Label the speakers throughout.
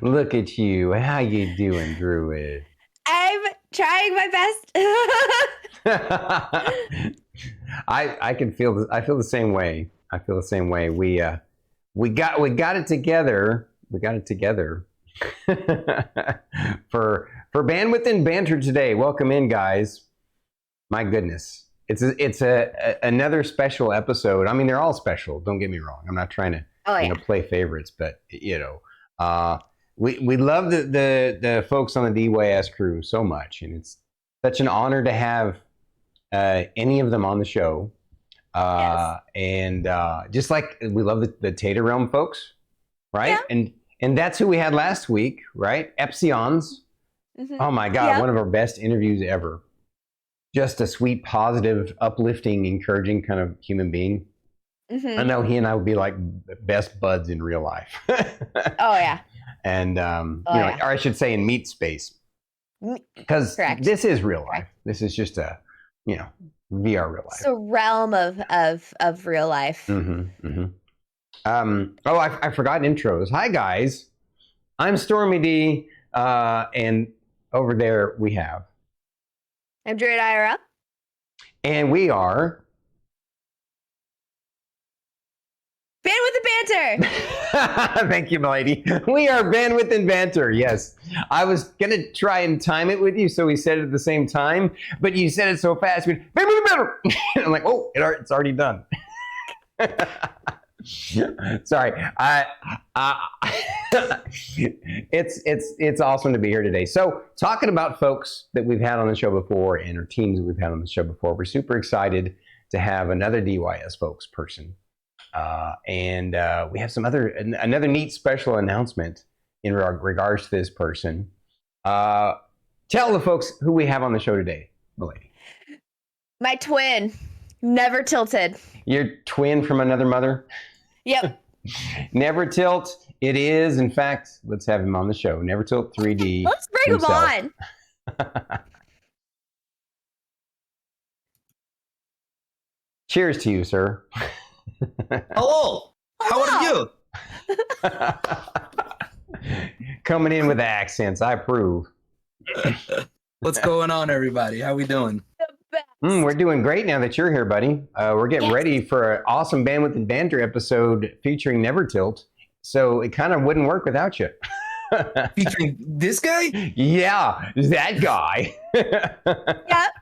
Speaker 1: Look at you. How you doing, Druid?
Speaker 2: I'm trying my best.
Speaker 1: I can feel I feel the same way. I feel the same way. We got it together. We got it together for Bandwidth and Banter today. Welcome in, guys. My goodness. It's another special episode. I mean, they're all special. Don't get me wrong. I'm not trying to
Speaker 2: Oh yeah.
Speaker 1: play favorites, but we love the folks on the DYS crew so much, and it's such an honor to have any of them on the show.
Speaker 2: Yes.
Speaker 1: And just like we love the Tater Realm folks, right?
Speaker 2: Yeah.
Speaker 1: And that's who we had last week, right? Epsilons.
Speaker 2: Mm-hmm.
Speaker 1: Oh my God,
Speaker 2: Yeah.
Speaker 1: one of our best interviews ever. Just a sweet, positive, uplifting, encouraging kind of human being.
Speaker 2: Mm-hmm.
Speaker 1: I know he and I would be like best buds in real life.
Speaker 2: Oh yeah.
Speaker 1: And
Speaker 2: yeah.
Speaker 1: or I should say in meat space, because
Speaker 2: Correct.
Speaker 1: this is real life. This is just a VR real life.
Speaker 2: It's a realm of real life.
Speaker 1: Mm-hmm, mm-hmm. Oh, I forgot intros. Hi guys, I'm Stormy D, and over there we have.
Speaker 2: I'm Druid IRL.
Speaker 1: And we are
Speaker 2: Bandwidth and Banter.
Speaker 1: Thank you, milady. We are Bandwidth and Banter. Yes, I was gonna try and time it with you, so we said it at the same time. But you said it so fast. We Bandwidth and Banter. I'm like, oh, it's already done. Sorry. It's awesome to be here today. So, talking about folks that we've had on the show before and our teams that we've had on the show before, we're super excited to have another DYS folks person. And we have another neat special announcement in regards to this person. Tell the folks who we have on the show today, milady.
Speaker 2: My twin, NeverTilt3d.
Speaker 1: Your twin from another mother?
Speaker 2: Yep.
Speaker 1: NeverTilt. It is, in fact, let's have him on the show. NeverTilt3d.
Speaker 2: Let's bring himself. Him on.
Speaker 1: Cheers to you, sir.
Speaker 3: Hello. How are
Speaker 1: you? Coming in with the accents, I approve.
Speaker 3: What's going on, everybody? How we doing?
Speaker 1: We're doing great now that you're here, buddy. We're getting ready for an awesome Bandwidth and Banter episode featuring NeverTilt. So it kind of wouldn't work without you.
Speaker 3: Featuring this guy?
Speaker 1: Yeah, that guy.
Speaker 2: Yep.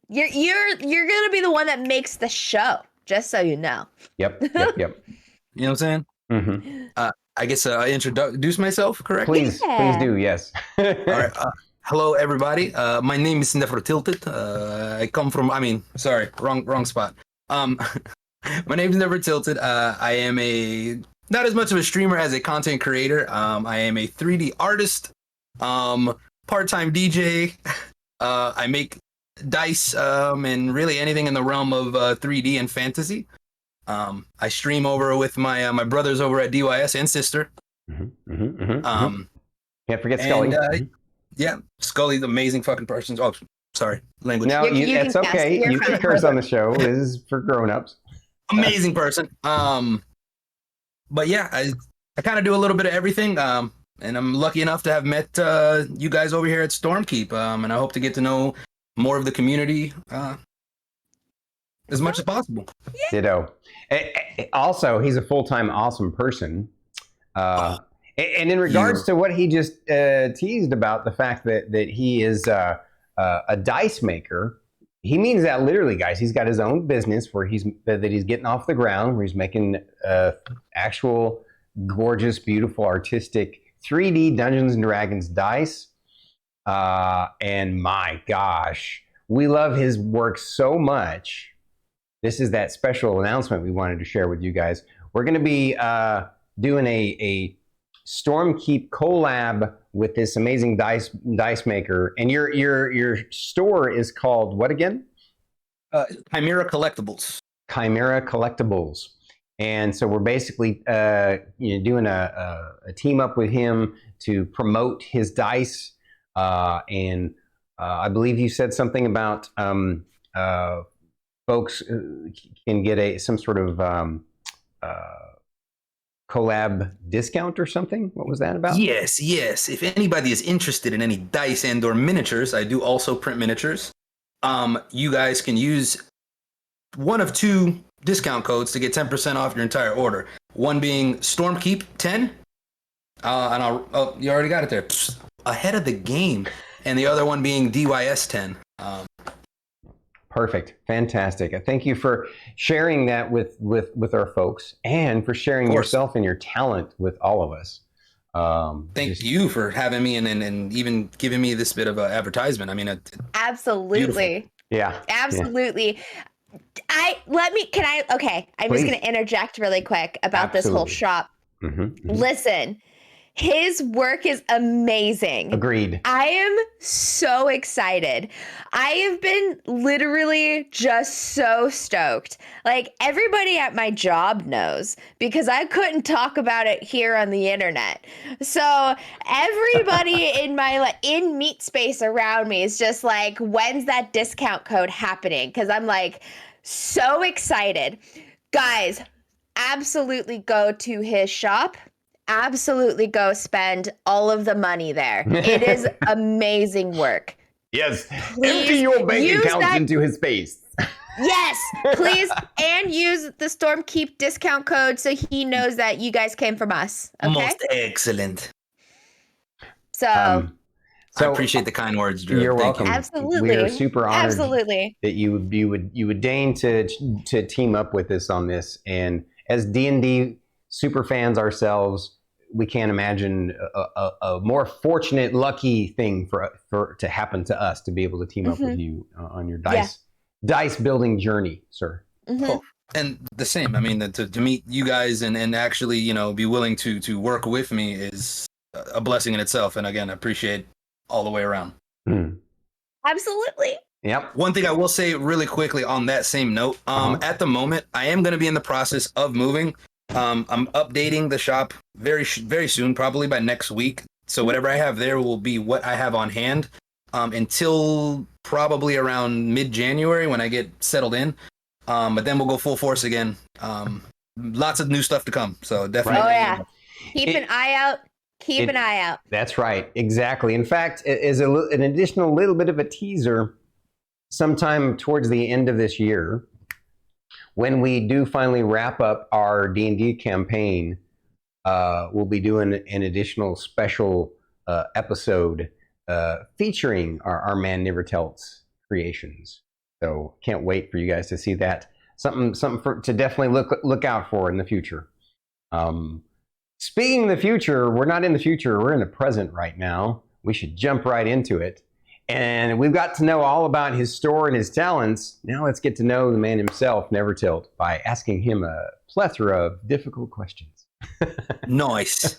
Speaker 2: You're gonna be the one that makes the show, just so you know.
Speaker 1: Yep.
Speaker 3: You know what I'm saying?
Speaker 1: Mm-hmm.
Speaker 3: I guess I introduce myself, correct?
Speaker 1: Please do. Yes.
Speaker 3: All right. Hello, everybody. My name is NeverTilt3d. I come from. Sorry, wrong spot. My name is NeverTilt3d. I am not as much of a streamer as a content creator. I am a 3D artist, part-time DJ. I make dice and really anything in the realm of 3D and fantasy. I stream over with my brothers over at DYS and sister.
Speaker 1: Can't forget Scully.
Speaker 3: Yeah, Scully's an amazing fucking person. Oh, sorry, language.
Speaker 1: No, it's okay. You can curse on the show. This is for grown-ups.
Speaker 3: Amazing person. But yeah, I kind of do a little bit of everything. And I'm lucky enough to have met you guys over here at Stormkeep. And I hope to get to know more of the community as much as possible.
Speaker 1: Ditto. Also, he's a full-time awesome person. And in regards to what he just teased about the fact that he is a dice maker, he means that literally, guys. He's got his own business where he's getting off the ground, where he's making actual gorgeous, beautiful, artistic 3D Dungeons and Dragons dice. And my gosh, we love his work so much. This is that special announcement we wanted to share with you guys. We're going to be doing a Stormkeep collab with this amazing dice maker, and your store is called what again?
Speaker 3: Chimera Collectibles.
Speaker 1: Chimera Collectibles, and so we're basically doing a team up with him to promote his dice, and I believe you said something about folks can get some sort of collab discount or something. What was that about?
Speaker 3: Yes. If anybody is interested in any dice and/or miniatures, I do also print miniatures. You guys can use one of two discount codes to get 10% off your entire order. One being Stormkeep 10, you already got it there. Psst, ahead of the game, and the other one being DYS 10.
Speaker 1: Perfect, fantastic. Thank you for sharing that with our folks, and for sharing yourself and your talent with all of us.
Speaker 3: Thank you for having me and even giving me this bit of an advertisement. I mean,
Speaker 2: absolutely.
Speaker 3: Beautiful.
Speaker 2: Absolutely. Okay, I'm
Speaker 1: Please.
Speaker 2: just going to interject really quick about this whole shop. Listen, his work is amazing.
Speaker 1: Agreed.
Speaker 2: I am so excited. I have been literally just so stoked. Like, everybody at my job knows, because I couldn't talk about it here on the internet. So everybody in my in meat space around me is just like, when's that discount code happening? Because I'm like so excited. Guys, absolutely go to his shop. Absolutely go spend all of the money there. It is amazing work.
Speaker 1: Yes.
Speaker 2: Please
Speaker 1: empty your bank
Speaker 2: use
Speaker 1: account
Speaker 2: that-
Speaker 1: into his face.
Speaker 2: Yes, please. And use the Stormkeep discount code so he knows that you guys came from us. Okay.
Speaker 3: Most excellent.
Speaker 2: So
Speaker 3: I appreciate the kind words, Drew.
Speaker 1: You're
Speaker 3: Thank
Speaker 1: welcome.
Speaker 3: you.
Speaker 2: absolutely.
Speaker 1: We are super honored
Speaker 2: Absolutely.
Speaker 1: that you would deign to team up with us on this. And as D&D super fans ourselves, we can't imagine a more fortunate, lucky thing for to happen to us, to be able to team up with you on your dice building journey, sir.
Speaker 3: Oh, and the same. I mean, to meet you guys and actually, be willing to work with me is a blessing in itself. And again, I appreciate all the way around.
Speaker 2: Absolutely.
Speaker 1: Yep.
Speaker 3: One thing I will say really quickly on that same note, at the moment, I am going to be in the process of moving. I'm updating the shop very soon, probably by next week. So whatever I have there will be what I have on hand until probably around mid-January when I get settled in. But then we'll go full force again. Lots of new stuff to come. So definitely.
Speaker 2: Oh yeah. Keep an eye out. Keep an eye out.
Speaker 1: That's right. Exactly. In fact, as an additional little bit of a teaser, sometime towards the end of this year, when we do finally wrap up our D&D campaign, we'll be doing an additional special episode featuring our man NeverTilt3d's creations. So can't wait for you guys to see that. Something to definitely look out for in the future. Speaking of the future, we're not in the future. We're in the present right now. We should jump right into it. And we've got to know all about his store and his talents. Now let's get to know the man himself, NeverTilt, by asking him a plethora of difficult questions.
Speaker 3: Nice.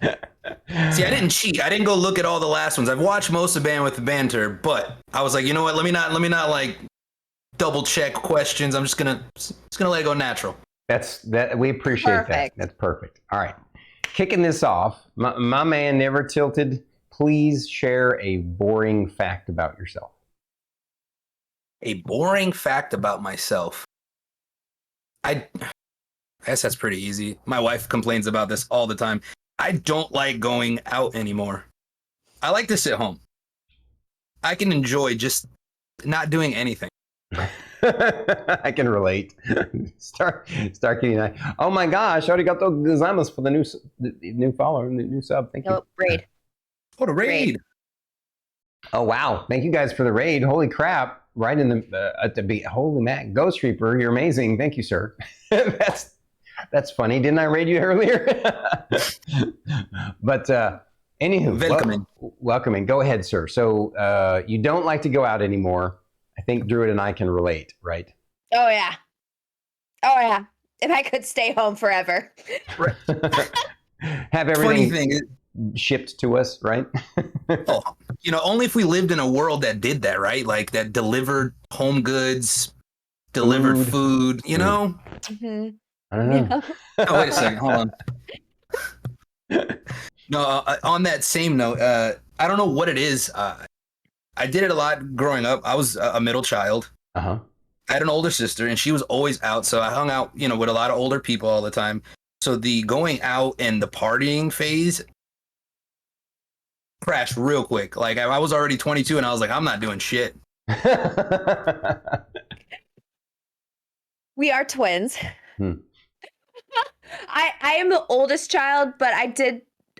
Speaker 3: See, I didn't cheat. I didn't go look at all the last ones. I've watched most of Bandwidth and Banter, but I was like, you know what? Let me not like double check questions. I'm just gonna let it go natural.
Speaker 1: We appreciate that.
Speaker 2: Perfect.
Speaker 1: That's perfect. All right, kicking this off, my man NeverTilt3d. Please share a boring fact about yourself.
Speaker 3: A boring fact about myself. I guess that's pretty easy. My wife complains about this all the time. I don't like going out anymore. I like to sit home. I can enjoy just not doing anything.
Speaker 1: I can relate. Starkey and I. Oh my gosh! Arigato gozaimasu for the new follower, the new sub. Thank you.
Speaker 2: Oh, raid.
Speaker 3: What a raid!
Speaker 1: Oh wow! Thank you guys for the raid. Holy crap! Right in the at the beat. Holy Matt, Ghost Reaper, you're amazing. Thank you, sir. That's funny. Didn't I raid you earlier? But anywho, welcoming. Go ahead, sir. So you don't like to go out anymore. I think Druid and I can relate, right?
Speaker 2: Oh yeah. Oh yeah. If I could stay home forever.
Speaker 1: Have everything
Speaker 3: Funny thing is,
Speaker 1: shipped to us, right?
Speaker 3: oh, only if we lived in a world that did that, right? Like that delivered home goods, delivered food,
Speaker 2: Mm-hmm.
Speaker 1: I don't know.
Speaker 3: Oh, wait a second. Hold on. No, on that same note, I don't know what it is. I did it a lot growing up. I was a middle child.
Speaker 1: Uh-huh.
Speaker 3: I had an older sister, and she was always out. So I hung out, with a lot of older people all the time. So the going out and the partying phase crashed real quick. Like I was already 22 and I was like, I'm not doing shit.
Speaker 2: We are twins.
Speaker 1: Hmm.
Speaker 2: I am the oldest child, but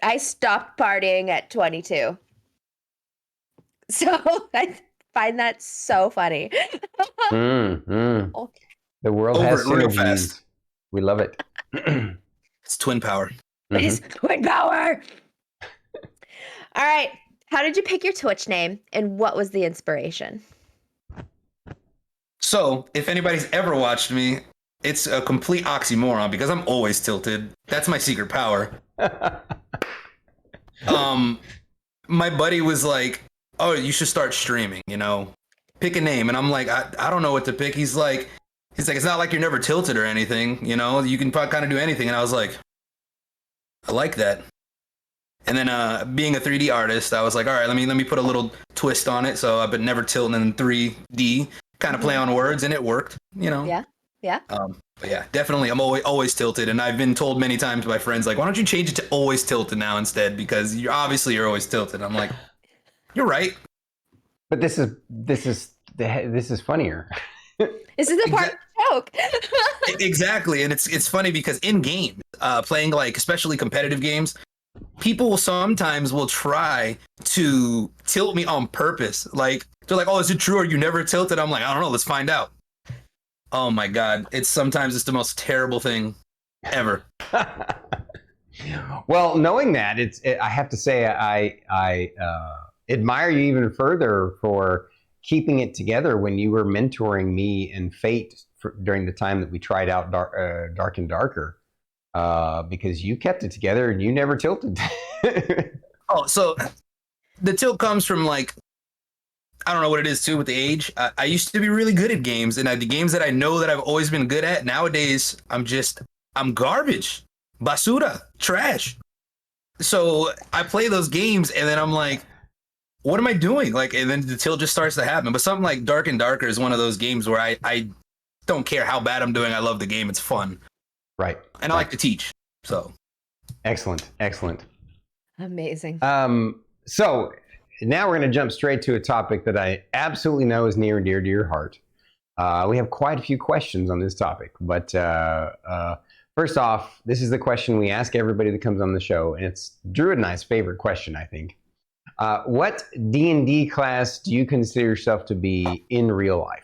Speaker 2: I stopped partying at 22. So I find that so funny.
Speaker 1: The world
Speaker 3: Over
Speaker 1: has
Speaker 3: it real
Speaker 1: synergies.
Speaker 3: fast.
Speaker 1: We love it.
Speaker 3: It's twin power.
Speaker 2: It's twin power. All right. How did you pick your Twitch name and what was the inspiration?
Speaker 3: So if anybody's ever watched me, it's a complete oxymoron because I'm always tilted. That's my secret power. My buddy was like, oh, you should start streaming, you know, pick a name. And I'm like, I don't know what to pick. He's like, it's not like you're never tilted or anything, you know, you can kind of do anything. And I was like, I like that. And then being a 3D artist, I was like, all right, let me put a little twist on it. So I put NeverTilt and then 3D, kind of play on words, and it worked, you know.
Speaker 2: Yeah. Yeah.
Speaker 3: But yeah, definitely, I'm always tilted, and I've been told many times by friends, like, why don't you change it to always tilted now instead? Because you're always tilted. I'm like, you're right.
Speaker 1: But this is funnier.
Speaker 2: This is the part of the joke.
Speaker 3: Exactly, and it's funny because in games, playing like especially competitive games, people sometimes will try to tilt me on purpose. Like they're like, "Oh, is it true? Are you never tilted?" I'm like, "I don't know. Let's find out." Oh my god, it's the most terrible thing ever.
Speaker 1: Well, knowing that, I have to say I admire you even further for keeping it together when you were mentoring me and Fate during the time that we tried out Dark and Darker, because you kept it together and you never tilted.
Speaker 3: Oh, so the tilt comes from like, I don't know what it is too with the age. I used to be really good at games, and the games that I know that I've always been good at, nowadays I'm garbage, basura, trash. So I play those games and then I'm like, what am I doing? Like, and then the tilt just starts to happen. But something like Dark and Darker is one of those games where I don't care how bad I'm doing. I love the game. It's fun.
Speaker 1: Right.
Speaker 3: And I like to teach. So
Speaker 1: excellent.
Speaker 2: Amazing.
Speaker 1: So now we're going to jump straight to a topic that I absolutely know is near and dear to your heart. We have quite a few questions on this topic, but first off, this is the question we ask everybody that comes on the show, and it's Drew and I's favorite question, I think. What D&D class do you consider yourself to be in real life?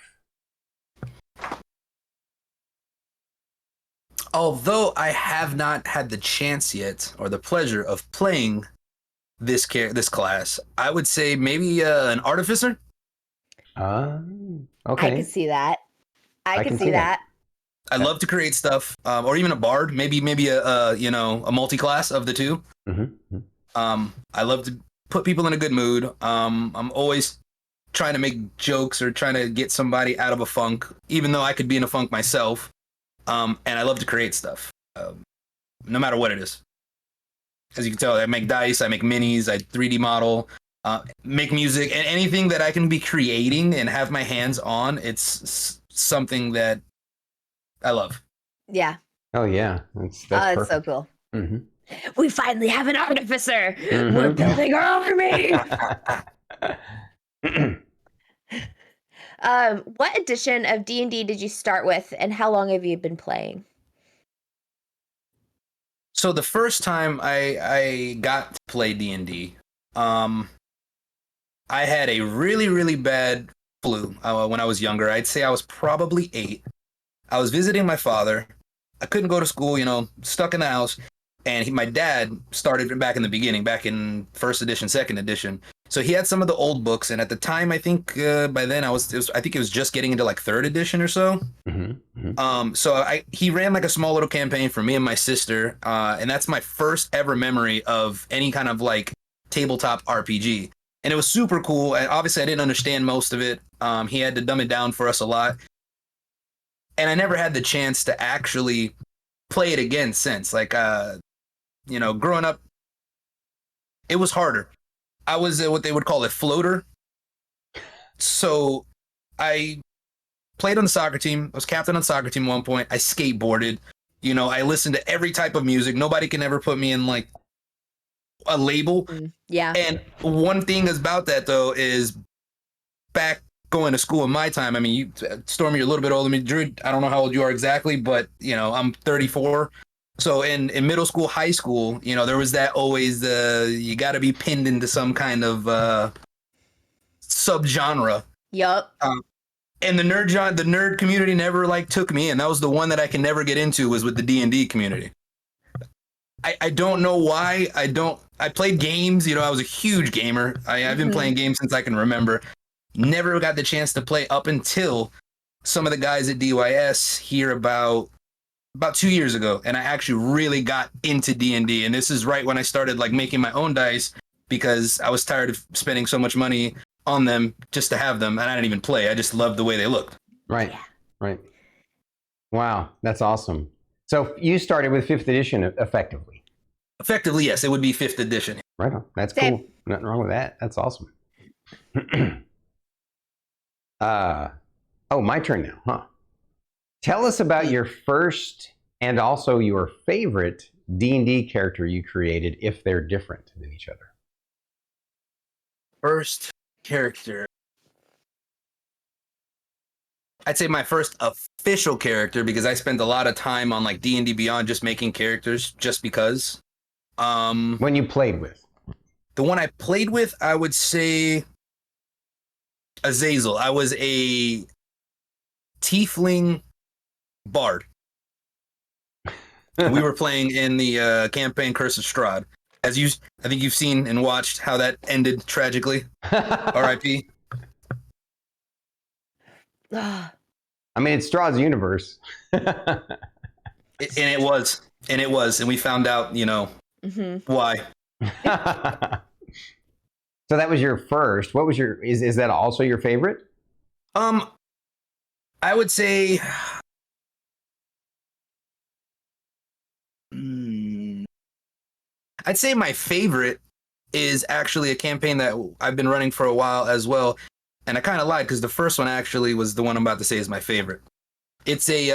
Speaker 3: Although I have not had the chance yet or the pleasure of playing this class, I would say maybe an artificer.
Speaker 1: Okay.
Speaker 2: I can see that. I can see that.
Speaker 3: I love to create stuff, or even a bard. Maybe a multi-class of the two.
Speaker 1: Mm-hmm.
Speaker 3: I love to put people in a good mood. I'm always trying to make jokes or trying to get somebody out of a funk, even though I could be in a funk myself. And I love to create stuff, no matter what it is. As you can tell, I make dice, I make minis, I 3D model, make music, and anything that I can be creating and have my hands on, it's something that I love.
Speaker 2: Yeah.
Speaker 1: Oh, yeah. That's
Speaker 2: That's so cool.
Speaker 1: Mm-hmm.
Speaker 2: We finally have an artificer.
Speaker 1: Mm-hmm.
Speaker 2: We're building our army. What edition of D&D did you start with, and how long have you been playing?
Speaker 3: So the first time I got to play D&D, I had a really, really bad flu when I was younger. I'd say I was probably 8. I was visiting my father. I couldn't go to school, stuck in the house. And my dad started back in the beginning, back in first edition, second edition. So he had some of the old books, and at the time, I think by then I think it was just getting into like third edition or so.
Speaker 1: Mm-hmm. Mm-hmm.
Speaker 3: So he ran like a small little campaign for me and my sister, and that's my first ever memory of any kind of like tabletop RPG, and it was super cool. And obviously, I didn't understand most of it. He had to dumb it down for us a lot, and I never had the chance to actually play it again since. Like, growing up, it was harder. I was what they would call a floater. So I played on the soccer team. I was captain on the soccer team at one point. I skateboarded. You know, I listen to every type of music. Nobody can ever put me in like a label.
Speaker 2: Yeah.
Speaker 3: And one thing about that though is back going to school in my time. I mean, Stormy, you're a little bit older than me. Drew, I don't know how old you are exactly, but you know, I'm 34. So in middle school, high school, you know, there was that always you got to be pinned into some kind of subgenre.
Speaker 2: Yup.
Speaker 3: And the nerd community never like took me, and that was the one that I can never get into was with the D&D community. I don't know why. I played games, you know, I was a huge gamer. I've been playing games since I can remember. Never got the chance to play up until some of the guys at DYS here about 2 years ago, and I actually really got into D&D. And this is right when I started like making my own dice because I was tired of spending so much money on them just to have them, and I didn't even play. I just loved the way they looked.
Speaker 1: Right.
Speaker 2: Yeah.
Speaker 1: Right. Wow, that's awesome. So you started with 5th edition effectively.
Speaker 3: Effectively, yes, it would be 5th edition.
Speaker 1: Right on. That's
Speaker 2: Same.
Speaker 1: cool. Nothing wrong with that. That's awesome. Oh, my turn now, huh? Tell us about your first and also your favorite D&D character you created, if they're different than each other.
Speaker 3: First character. I'd say my first official character, because I spent a lot of time on like D&D Beyond just making characters just because.
Speaker 1: When you played with?
Speaker 3: The one I played with, I would say Azazel. I was a tiefling bard. We were playing in the campaign Curse of Strahd. I think you've seen and watched how that ended tragically. R.I.P.
Speaker 1: I mean, it's Strahd's universe.
Speaker 3: And it was, and we found out, you know, why.
Speaker 1: So that was your first. What was your? Is that also your favorite?
Speaker 3: I would say. I'd say my favorite is actually a campaign that I've been running for a while as well. And I kind of lied because the first one actually was the one I'm about to say is my favorite. It's a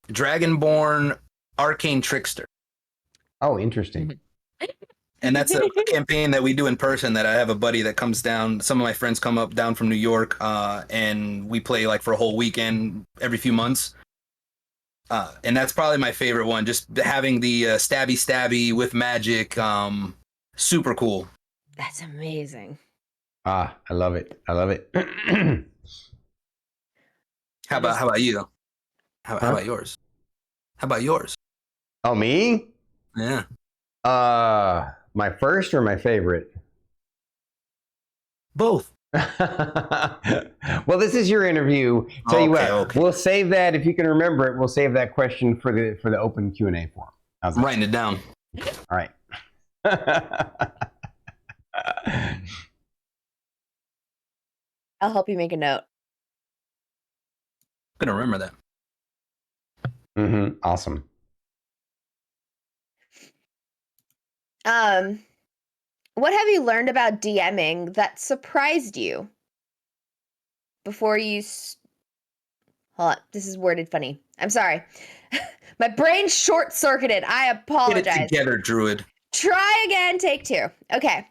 Speaker 3: Dragonborn Arcane Trickster.
Speaker 1: Oh, interesting.
Speaker 3: And that's a campaign that we do in person that I have a buddy that comes down. Some of my friends come up down from New York and we play like for a whole weekend every few months. And that's probably my favorite one. Just having the stabby with magic. Super cool.
Speaker 2: That's amazing.
Speaker 1: Ah, I love it. I love it.
Speaker 3: How about you? How about yours? How about yours?
Speaker 1: Oh, me?
Speaker 3: Yeah.
Speaker 1: My first or my favorite?
Speaker 3: Both.
Speaker 1: Well, this is your interview. Tell you what,
Speaker 3: Okay.
Speaker 1: we'll save that if you can remember it. We'll save that question for the open Q&A forum.
Speaker 3: I'm writing it down.
Speaker 1: All right.
Speaker 2: I'll help you make a note.
Speaker 3: I'm gonna remember that.
Speaker 1: Awesome.
Speaker 2: What have you learned about DMing that surprised you before you hold on, this is worded funny. I'm sorry. My brain short-circuited. I apologize.
Speaker 3: Get it together, Druid.
Speaker 2: Try again, take 2. Okay.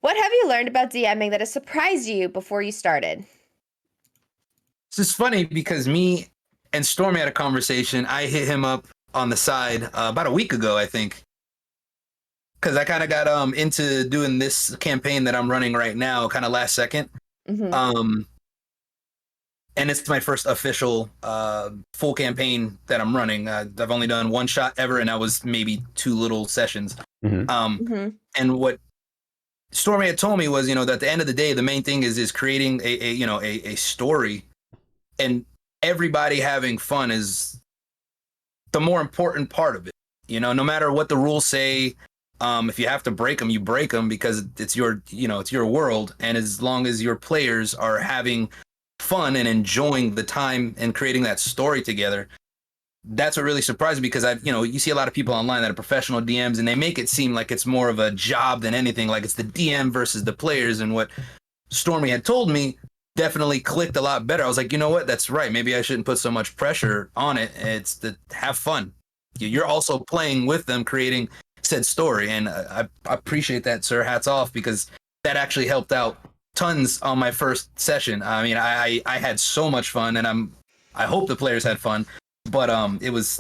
Speaker 2: What have you learned about DMing that has surprised you before you started?
Speaker 3: This is funny because me and Stormy had a conversation. I hit him up on the side about a week ago, I think. Because I kind of got into doing this campaign that I'm running right now, kind of last second. And it's my first official full campaign that I'm running. I've only done one shot ever, and that was maybe 2 little sessions. And what Stormy had told me was, you know, that at the end of the day, the main thing is creating a story, and everybody having fun is the more important part of it. You know, no matter what the rules say. If you have to break them, you break them because it's your world. And as long as your players are having fun and enjoying the time and creating that story together, that's what really surprised me, because you see a lot of people online that are professional DMs and they make it seem like it's more of a job than anything, like it's the DM versus the players. And what Stormy had told me definitely clicked a lot better. I was like, you know what? That's right. Maybe I shouldn't put so much pressure on it. It's to have fun. you're also playing with them, creating said story. And I appreciate that, sir. Hats off, because that actually helped out tons on my first session. I mean, I had so much fun, and I hope the players had fun, but it was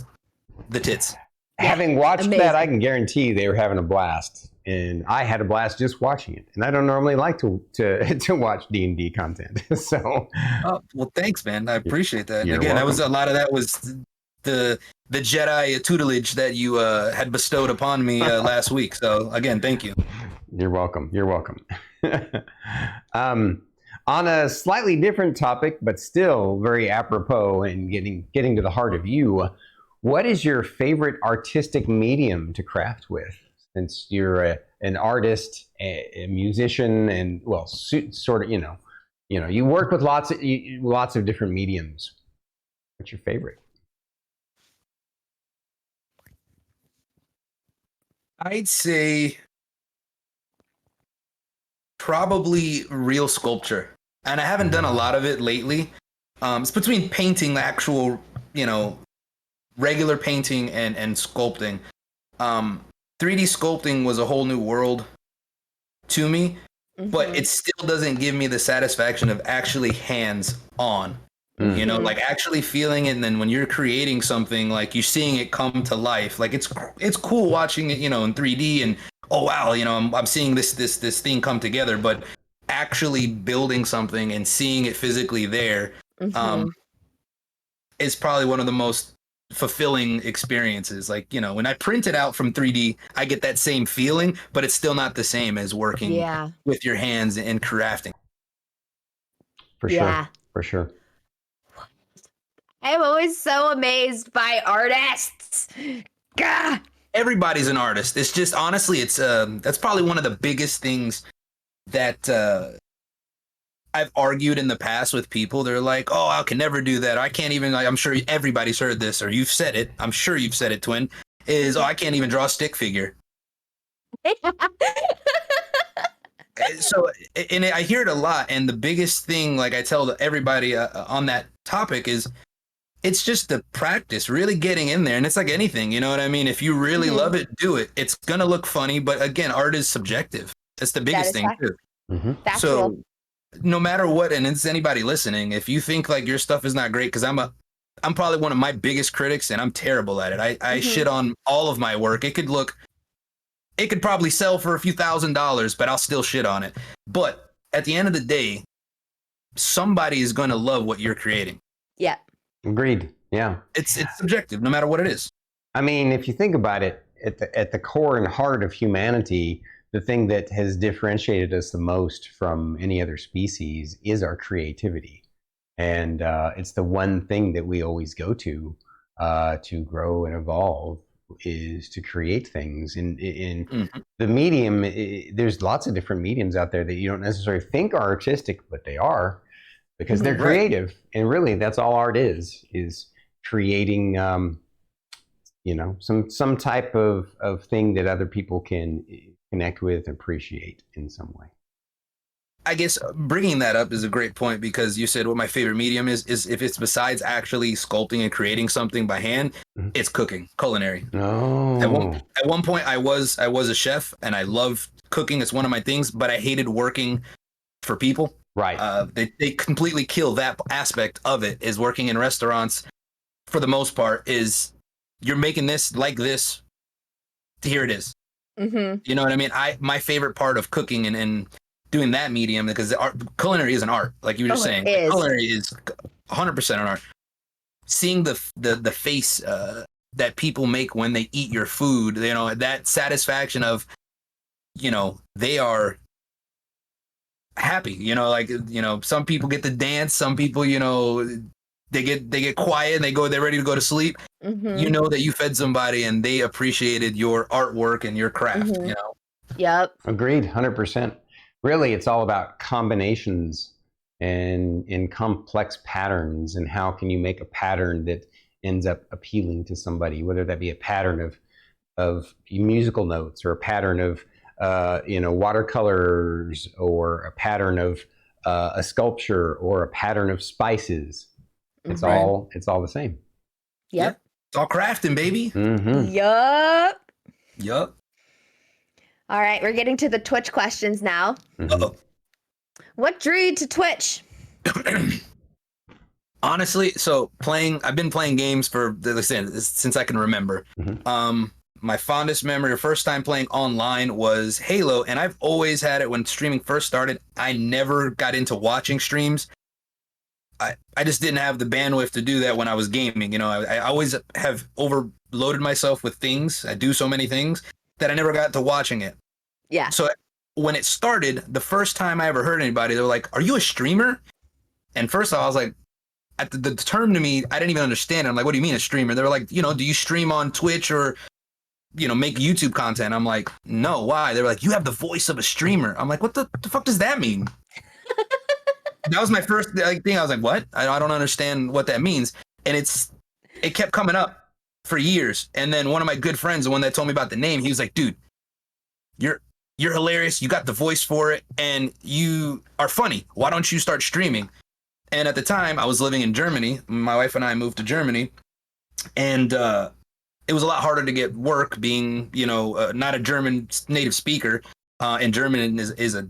Speaker 3: the tits.
Speaker 1: Having watched
Speaker 2: amazing.
Speaker 1: that, I can guarantee they were having a blast, and I had a blast just watching it. And I don't normally like to watch D&D content, so.
Speaker 3: Oh, well, thanks, man. I appreciate that.
Speaker 1: You're
Speaker 3: Again,
Speaker 1: welcome.
Speaker 3: a lot of that was the Jedi tutelage that you had bestowed upon me last week. So again, thank you.
Speaker 1: You're welcome. You're welcome. On a slightly different topic, but still very apropos and getting to the heart of you, what is your favorite artistic medium to craft with? Since you're an artist, a musician, and well, sort of, you work with lots of different mediums. What's your favorite?
Speaker 3: I'd say probably real sculpture, and I haven't done a lot of it lately. It's between painting, the actual, regular painting, and sculpting. 3D sculpting was a whole new world to me, but it still doesn't give me the satisfaction of actually hands on. Like actually feeling it, and then when you're creating something, like you're seeing it come to life. Like it's cool watching it, in 3D, and oh wow, I'm seeing this thing come together, but actually building something and seeing it physically there is probably one of the most fulfilling experiences. Like, when I print it out from 3D, I get that same feeling, but it's still not the same as working with your hands and crafting.
Speaker 1: For sure.
Speaker 2: I'm always so amazed by artists. Gah!
Speaker 3: Everybody's an artist. It's just, honestly, it's that's probably one of the biggest things that I've argued in the past with people. They're like, oh, I can never do that. I can't even, I'm sure everybody's heard this, or you've said it. I'm sure you've said it, Twin, is, oh, I can't even draw a stick figure. So, and I hear it a lot. And the biggest thing, like I tell everybody on that topic, is it's just the practice, really getting in there. And it's like anything, you know what I mean? If you really love it, do it. It's going to look funny. But again, art is subjective. That's the biggest thing, too. So no matter what, and it's anybody listening, if you think like your stuff is not great, because I'm probably one of my biggest critics, and I'm terrible at it. I shit on all of my work. It could probably sell for a few $1,000s, but I'll still shit on it. But at the end of the day, somebody is going to love what you're creating.
Speaker 2: Yeah.
Speaker 1: Agreed. Yeah.
Speaker 3: It's subjective, no matter what it is.
Speaker 1: I mean, if you think about it, at the core and heart of humanity, the thing that has differentiated us the most from any other species is our creativity. And it's the one thing that we always go to grow and evolve, is to create things. In the medium, there's lots of different mediums out there that you don't necessarily think are artistic, but they are, because they're creative. And really, that's all art is creating some type of thing that other people can connect with, appreciate in some way.
Speaker 3: I guess bringing that up is a great point, because you said what my favorite medium is if it's besides actually sculpting and creating something by hand, it's cooking, culinary.
Speaker 1: Oh.
Speaker 3: At one point, I was a chef, and I loved cooking. It's one of my things, but I hated working for people.
Speaker 1: Right.
Speaker 3: They completely kill that aspect of it. Is working in restaurants, for the most part, is you're making this like this. Here it is. You know what I mean? My favorite part of cooking and doing that medium, because culinary is an art, like you were just saying. Culinary is 100% an art. Seeing the face that people make when they eat your food, that satisfaction of, they are happy. Some people get to dance, some people, they get quiet and they're ready to go to sleep. You know that you fed somebody and they appreciated your artwork and your craft.
Speaker 2: Yep.
Speaker 1: Agreed, 100%. Really, it's all about combinations and in complex patterns, and how can you make a pattern that ends up appealing to somebody, whether that be a pattern of musical notes, or a pattern of watercolors, or a pattern of a sculpture, or a pattern of spices. It's all the same.
Speaker 2: Yep.
Speaker 3: It's all crafting, baby.
Speaker 1: Mm-hmm.
Speaker 2: Yup.
Speaker 3: Yup.
Speaker 2: All right, we're getting to the Twitch questions now.
Speaker 1: Mm-hmm.
Speaker 3: Uh-oh.
Speaker 2: What drew you to Twitch?
Speaker 3: Honestly, so I've been playing games for since I can remember.
Speaker 1: Mm-hmm.
Speaker 3: My fondest memory, or first time playing online, was Halo, and I've always had it when streaming first started. I never got into watching streams. I just didn't have the bandwidth to do that when I was gaming. You know, I always have overloaded myself with things. I do so many things that I never got to watching it.
Speaker 2: Yeah.
Speaker 3: So when it started, the first time I ever heard anybody, they were like, "Are you a streamer?" And first I was like, at the term to me, I didn't even understand it. I'm like, "What do you mean a streamer?" They were like, "You know, do you stream on Twitch or, you know, make YouTube content?" I'm like, "No, why?" They were like, "You have the voice of a streamer." I'm like, "What the fuck does that mean?" That was my first thing. I was like, "What?" I don't understand what that means. And it kept coming up for years. And then one of my good friends, the one that told me about the name, he was like, "Dude, you're hilarious. You got the voice for it, and you are funny. Why don't you start streaming?" And at the time, I was living in Germany. My wife and I moved to Germany, and it was a lot harder to get work being, you know, not a German native speaker. And German is a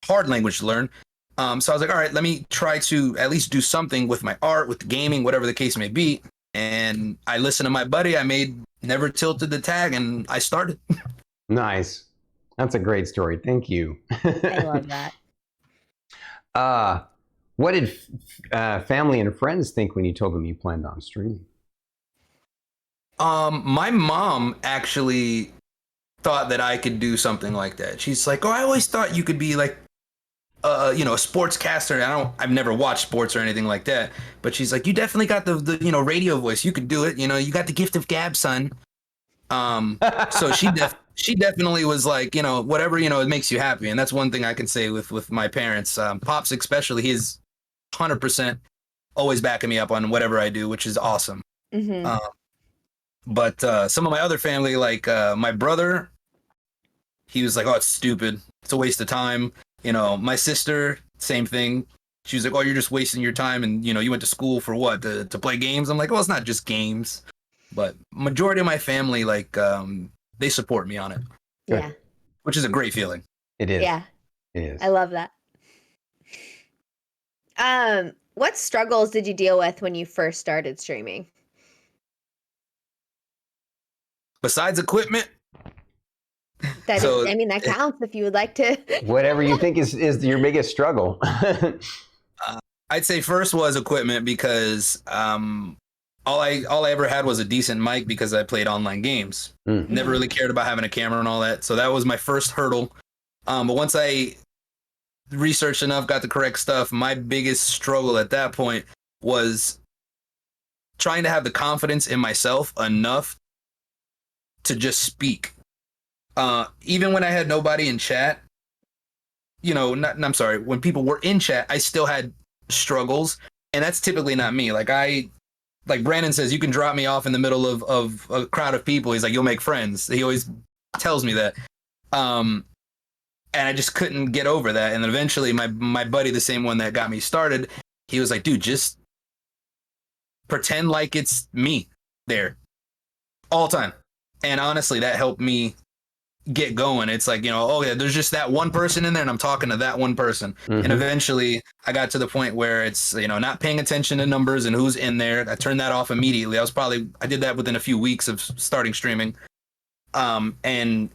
Speaker 3: hard language to learn. So I was like, all right, let me try to at least do something with my art, with the gaming, whatever the case may be. And I listened to my buddy. I made NeverTilt3d the tag, and I started.
Speaker 1: Nice. That's a great story. Thank you.
Speaker 2: I love that.
Speaker 1: What did family and friends think when you told them you planned on streaming?
Speaker 3: My mom actually thought that I could do something like that. She's like, "Oh, I always thought you could be like, you know, a sportscaster." I've never watched sports or anything like that, but she's like, "You definitely got the you know, radio voice. You could do it. You know, you got the gift of gab, son." So she definitely was like, you know, whatever, you know, it makes you happy, and that's one thing I can say with my parents. Pops especially, he's 100% always backing me up on whatever I do, which is awesome.
Speaker 2: Mm-hmm.
Speaker 3: But some of my other family, like my brother, he was like, "Oh, it's stupid. It's a waste of time." You know, my sister, same thing. She was like, "Oh, you're just wasting your time, and you know, you went to school for what? To play games?" I'm like, "Well, it's not just games." But majority of my family, like, they support me on it.
Speaker 1: Good.
Speaker 2: Yeah.
Speaker 3: Which is a great feeling.
Speaker 1: It is.
Speaker 2: Yeah.
Speaker 1: It is.
Speaker 2: I love that. What struggles did you deal with when you first started streaming?
Speaker 3: Besides equipment,
Speaker 2: That
Speaker 3: So-
Speaker 2: I mean, that counts if you would like to.
Speaker 1: Whatever you think is your biggest struggle.
Speaker 3: I'd say first was equipment, because all I ever had was a decent mic because I played online games.
Speaker 1: Mm.
Speaker 3: Never really cared about having a camera and all that. So that was my first hurdle. But once I researched enough, got the correct stuff, my biggest struggle at that point was trying to have the confidence in myself enough to just speak. Even when I had nobody in chat, you know, I'm sorry, when people were in chat, I still had struggles, and that's typically not me. Like Brandon says, you can drop me off in the middle of a crowd of people. He's like, "You'll make friends." He always tells me that. And I just couldn't get over that. And then eventually my buddy, the same one that got me started, he was like, "Dude, just pretend like it's me there all the time." And honestly, that helped me get going. It's like, you know, oh yeah, there's just that one person in there, and I'm talking to that one person.
Speaker 1: Mhm.
Speaker 3: And eventually I got to the point where it's, you know, not paying attention to numbers and who's in there. I turned that off immediately. I did that within a few weeks of starting streaming. And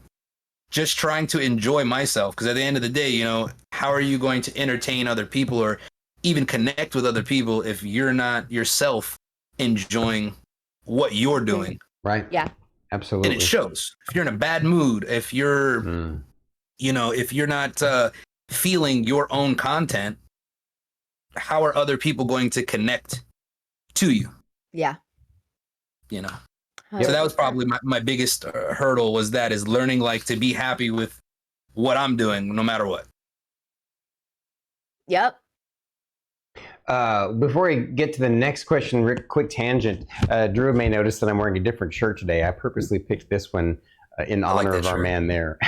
Speaker 3: just trying to enjoy myself, because at the end of the day, you know, how are you going to entertain other people or even connect with other people if you're not yourself enjoying what you're doing?
Speaker 1: Right.
Speaker 2: Yeah.
Speaker 1: Absolutely.
Speaker 3: And it shows. If you're in a bad mood, if you're, you know, if you're not feeling your own content, how are other people going to connect to you?
Speaker 2: Yeah.
Speaker 3: You know.
Speaker 1: Yep.
Speaker 3: So that was probably my biggest hurdle, is learning like to be happy with what I'm doing no matter what.
Speaker 2: Yep.
Speaker 1: Before we get to the next question, Rick, quick tangent. Drew may notice that I'm wearing a different shirt today. I purposely picked this one in honor of our man there,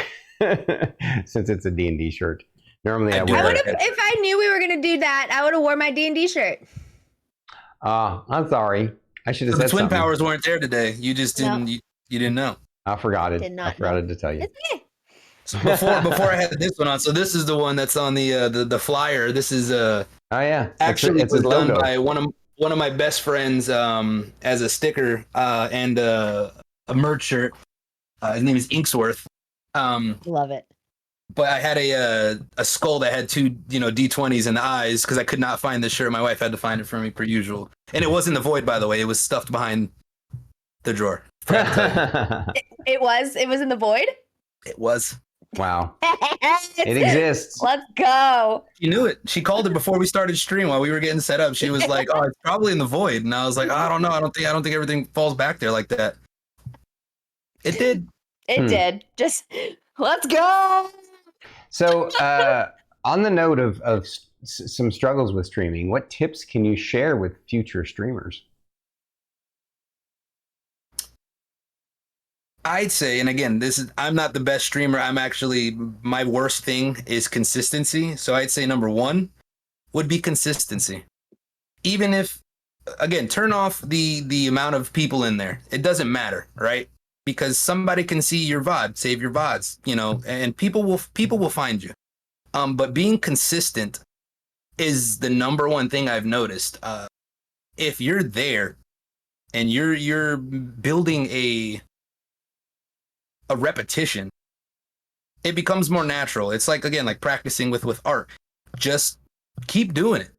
Speaker 1: since it's a D&D shirt. Normally I wear
Speaker 2: If I knew we were gonna do that, I would have worn my D&D shirt.
Speaker 1: I'm sorry. I should have
Speaker 3: So the
Speaker 1: said
Speaker 3: twin
Speaker 1: something.
Speaker 3: powers weren't there today. You just
Speaker 2: No.
Speaker 3: didn't. You didn't know.
Speaker 1: I forgot it.
Speaker 2: Did
Speaker 1: I
Speaker 2: not
Speaker 1: forgot
Speaker 2: know.
Speaker 1: to tell you.
Speaker 2: It's okay.
Speaker 3: So before I had this one on, so this is the one that's on the flyer. This is
Speaker 1: Oh yeah,
Speaker 3: actually
Speaker 1: it's
Speaker 3: was
Speaker 1: his
Speaker 3: done
Speaker 1: logo.
Speaker 3: by one of my best friends as a sticker and a merch shirt. His name is Inksworth.
Speaker 2: Love it.
Speaker 3: But I had a skull that had two D20s in the eyes because I could not find the shirt. My wife had to find it for me per usual, and it was in the void, by the way. It was stuffed behind the drawer.
Speaker 2: It was in the void.
Speaker 3: It was.
Speaker 1: Wow, it exists.
Speaker 2: Let's go.
Speaker 3: She knew it. She called it before we started stream while we were getting set up. She was like, "Oh, it's probably in the void," and I was like, "I don't know. I don't think everything falls back there like that." It did.
Speaker 2: It did. Just let's go.
Speaker 1: So, on the note of some struggles with streaming, what tips can you share with future streamers?
Speaker 3: I'd say, and again, I'm not the best streamer. I'm actually, my worst thing is consistency. So I'd say number one would be consistency. Even if, again, turn off the amount of people in there. It doesn't matter, right? Because somebody can see your VOD, save your VODs, and people will find you. But being consistent is the number one thing I've noticed. If you're there and you're building a repetition, it becomes more natural. It's like, again, like practicing with art. Just keep doing it.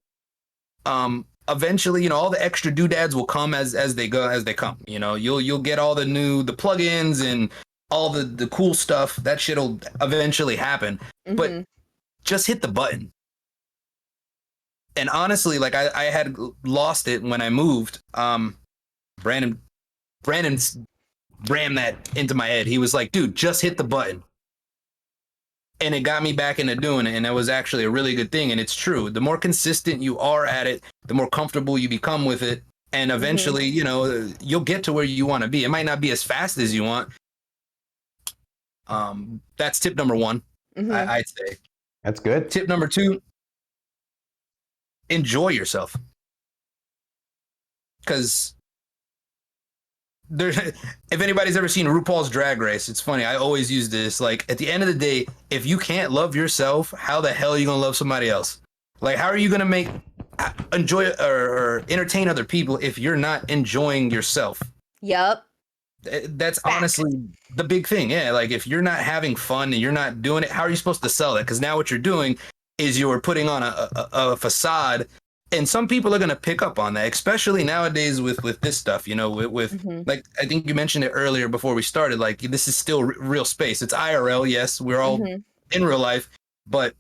Speaker 3: Eventually, all the extra doodads will come as they come. You'll get all the plugins and all the cool stuff. That shit'll eventually happen. But just hit the button. And honestly, like I had lost it when I moved. Brandon rammed that into my head. He was like, dude, just hit the button. And it got me back into doing it. And that was actually a really good thing. And it's true. The more consistent you are at it, the more comfortable you become with it. And eventually, you'll get to where you want to be. It might not be as fast as you want. That's tip number one, I'd say.
Speaker 1: That's good.
Speaker 3: Tip number two, enjoy yourself. Because if anybody's ever seen RuPaul's Drag Race, it's funny. I always use this. Like, at the end of the day, if you can't love yourself, how the hell are you gonna love somebody else? Like, how are you gonna enjoy or entertain other people if you're not enjoying yourself?
Speaker 2: Yep.
Speaker 3: That's honestly the big thing. Yeah, like if you're not having fun and you're not doing it, how are you supposed to sell it? Because now what you're doing is you're putting on a facade. And some people are going to pick up on that, especially nowadays with this stuff, like, I think you mentioned it earlier before we started, like, this is still real space. It's IRL. Yes, we're all in real life, but,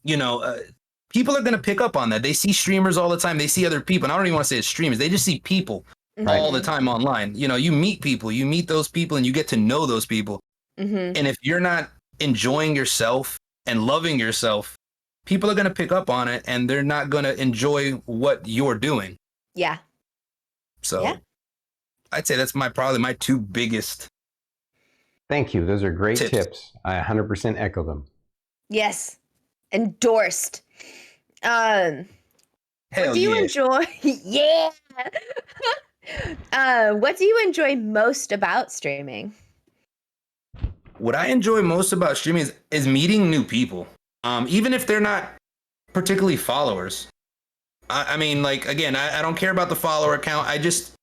Speaker 3: people are going to pick up on that. They see streamers all the time. They see other people. And I don't even want to say it's streamers. They just see people all the time online. You meet people, you meet those people and you get to know those people. And if you're not enjoying yourself and loving yourself, people are going to pick up on it and they're not going to enjoy what you're doing.
Speaker 2: Yeah.
Speaker 3: So I'd say that's probably my two biggest.
Speaker 1: Thank you. Those are great tips. I 100% echo them.
Speaker 2: Yes. Endorsed.
Speaker 3: Hell
Speaker 2: what do you enjoy? Yeah. What do you enjoy most about streaming?
Speaker 3: What I enjoy most about streaming is meeting new people. Even if they're not particularly followers. I mean, like, again, I don't care about the follower count.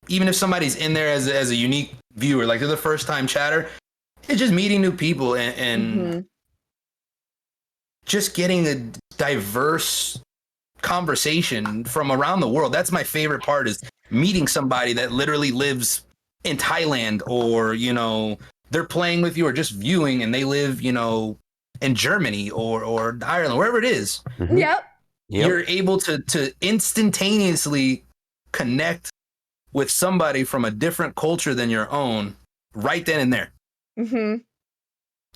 Speaker 3: Even if somebody's in there as a unique viewer, like they're the first time chatter, it's just meeting new people and just getting a diverse conversation from around the world. That's my favorite part, is meeting somebody that literally lives in Thailand, or, they're playing with you or just viewing and they live, in Germany or Ireland, wherever it is.
Speaker 2: Yep.
Speaker 3: You're able to instantaneously connect with somebody from a different culture than your own right then and there.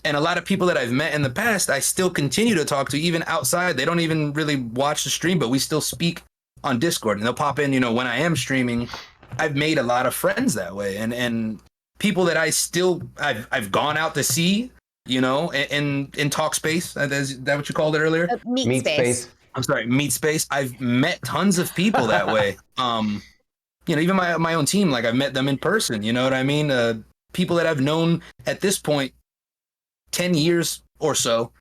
Speaker 3: And a lot of people that I've met in the past, I still continue to talk to, even outside. They don't even really watch the stream, but we still speak on Discord, and they'll pop in, when I am streaming. I've made a lot of friends that way, and people that I've gone out to see, in talk space. Is that what you called it earlier?
Speaker 2: Meet space.
Speaker 3: I'm sorry, meet space. I've met tons of people that way. even my own team, like I've met them in person. You know what I mean? People that I've known at this point 10 years or so,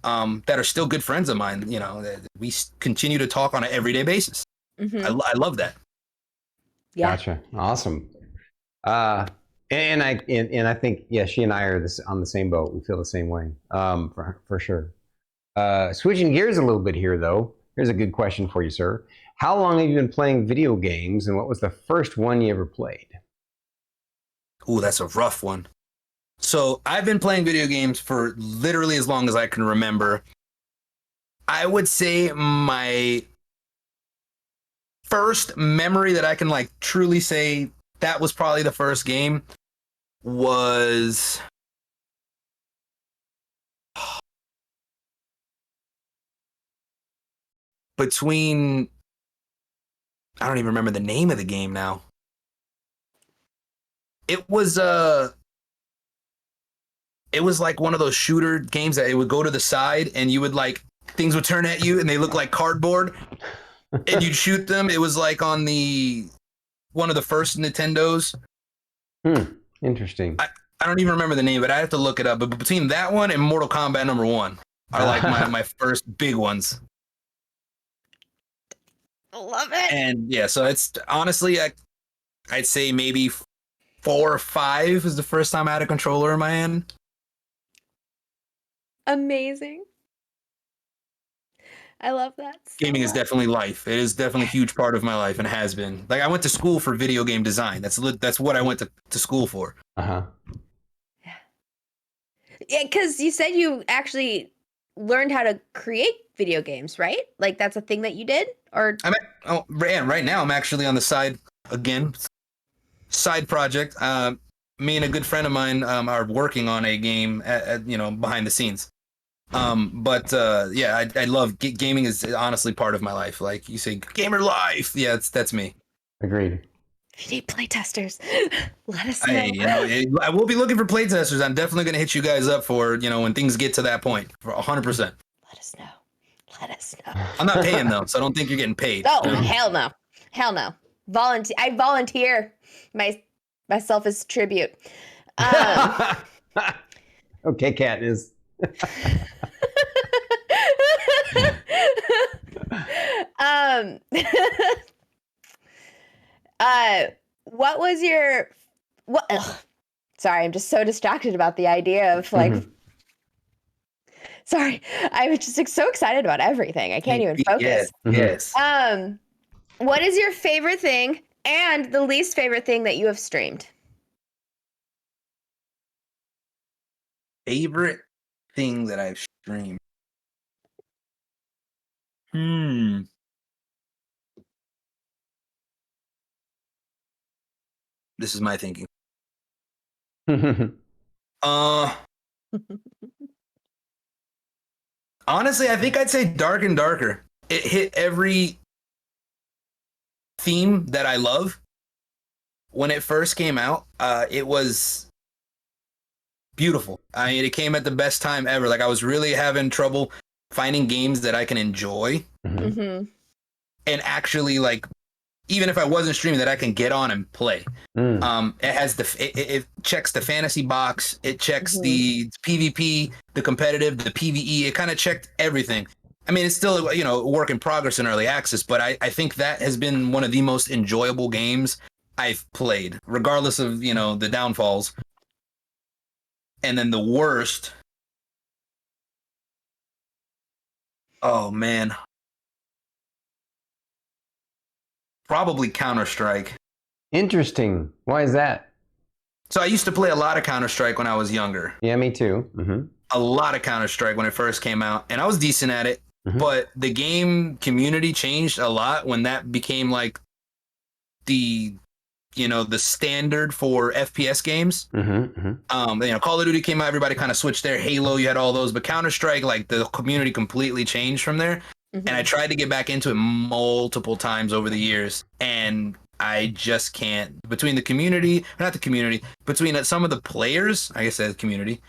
Speaker 3: that are still good friends of mine. That we continue to talk on an everyday basis. I love that.
Speaker 2: Yeah.
Speaker 1: Gotcha. Awesome. And I think, yeah, she and I are on the same boat. We feel the same way, for sure. Switching gears a little bit here, though. Here's a good question for you, sir. How long have you been playing video games, and what was the first one you ever played?
Speaker 3: Ooh, that's a rough one. So I've been playing video games for literally as long as I can remember. I would say my first memory that I can like truly say that was probably the first game was between, I don't even remember the name of the game now. It was like one of those shooter games that it would go to the side and you would like, things would turn at you and they look like cardboard and you'd shoot them. It was like on one of the first Nintendos.
Speaker 1: Interesting.
Speaker 3: I don't even remember the name, but I have to look it up. But between that one and Mortal Kombat #1 are like my first big ones.
Speaker 2: I love it.
Speaker 3: And yeah, so it's honestly, I'd say maybe 4 or 5 is the first time I had a controller in my hand.
Speaker 2: Amazing. I love that.
Speaker 3: Gaming is definitely life. It is definitely a huge part of my life and has been. Like I went to school for video game design. That's what I went to school for.
Speaker 1: Uh-huh.
Speaker 2: Yeah, because you said you actually learned how to create video games, right? Like that's a thing that you did, or
Speaker 3: right now I'm actually on the side project. Me and a good friend of mine are working on a game at behind the scenes. Yeah, I love gaming is honestly part of my life. Like you say, gamer life. Yeah, that's me.
Speaker 1: Agreed.
Speaker 2: if you need playtesters, let us know.
Speaker 3: I will be looking for playtesters. I'm definitely going to hit you guys up for when things get to that point. For 100%.
Speaker 2: Let us know. Let us know.
Speaker 3: I'm not paying though, so I don't think you're getting paid.
Speaker 2: Oh, hell no. Hell no. I volunteer myself as tribute.
Speaker 1: Okay, Katniss.
Speaker 2: What was your sorry, I'm just so distracted about the idea of like sorry, I was just so excited about everything. I can't even focus.
Speaker 3: Yes.
Speaker 2: What is your favorite thing and the least favorite thing that you have streamed?
Speaker 3: Favorite thing that I've streamed. This is my thinking. Honestly, I think I'd say Dark and Darker. It hit every theme that I love. When it first came out, it was beautiful. I mean, it came at the best time ever. Like I was really having trouble finding games that I can enjoy and actually like, even if I wasn't streaming, that I can get on and play. It has it checks the fantasy box. It checks the PvP, the competitive, the PvE. It kind of checked everything. I mean, it's still a work in progress in early access, but I think that has been one of the most enjoyable games I've played, regardless of the downfalls. And then the worst. Oh man. Probably Counter-Strike.
Speaker 1: Interesting. Why is that?
Speaker 3: So I used to play a lot of Counter-Strike when I was younger.
Speaker 1: Yeah, me too.
Speaker 3: A lot of Counter-Strike when it first came out, and I was decent at it. But the game community changed a lot when that became like the standard for FPS games. Call of Duty came out, everybody kind of switched there. Halo, you had all those, but Counter-Strike, like the community completely changed from there. And I tried to get back into it multiple times over the years, and I just can't. Between the community, between some of the players, I guess that's community,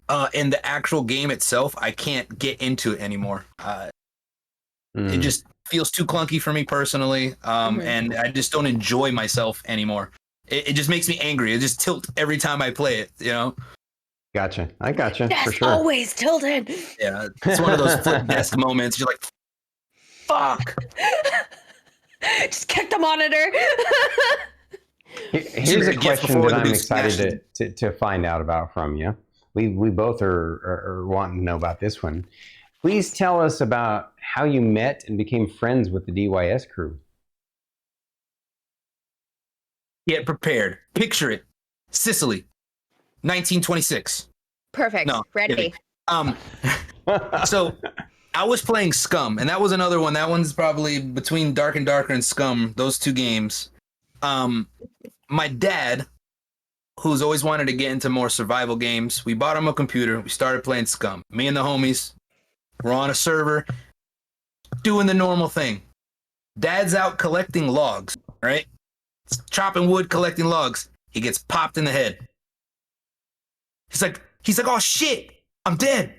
Speaker 3: and the actual game itself, I can't get into it anymore. It just feels too clunky for me personally, and I just don't enjoy myself anymore. It just makes me angry. It just tilt every time I play it, you know?
Speaker 1: Gotcha. I gotcha, for
Speaker 2: That's
Speaker 1: sure.
Speaker 2: always tilted.
Speaker 3: Yeah, it's one of those flip desk moments. You're like, fuck.
Speaker 2: Just kick the monitor.
Speaker 1: Here's a question that I'm excited to find out about from you. We both are wanting to know about this one. Please tell us about how you met and became friends with the DYS crew.
Speaker 3: Get prepared. Picture it. Sicily, 1926.
Speaker 2: Perfect.
Speaker 3: No,
Speaker 2: ready.
Speaker 3: So I was playing Scum, and that was another one. That one's probably between Dark and Darker and Scum, those two games. My dad, who's always wanted to get into more survival games, we bought him a computer. We started playing Scum. Me and the homies, we're on a server, doing the normal thing. Dad's out collecting logs, right? Chopping wood, collecting logs. He gets popped in the head. He's like, oh shit, I'm dead.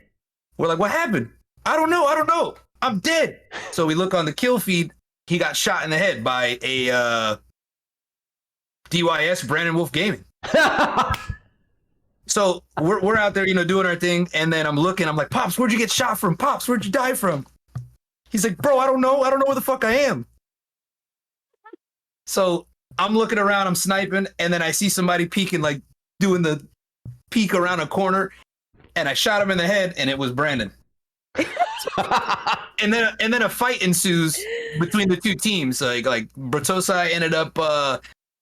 Speaker 3: We're like, what happened? I don't know. I'm dead. So we look on the kill feed. He got shot in the head by a DYS, Brandon Wolf Gaming. So we're out there, doing our thing. And then I'm looking, I'm like, Pops, where'd you get shot from? Pops, where'd you die from? He's like, bro, I don't know where the fuck I am. So I'm looking around, I'm sniping, and then I see somebody peeking, like doing the peek around a corner, and I shot him in the head, and it was Brandon. and then a fight ensues between the two teams. Like Bertosai ended up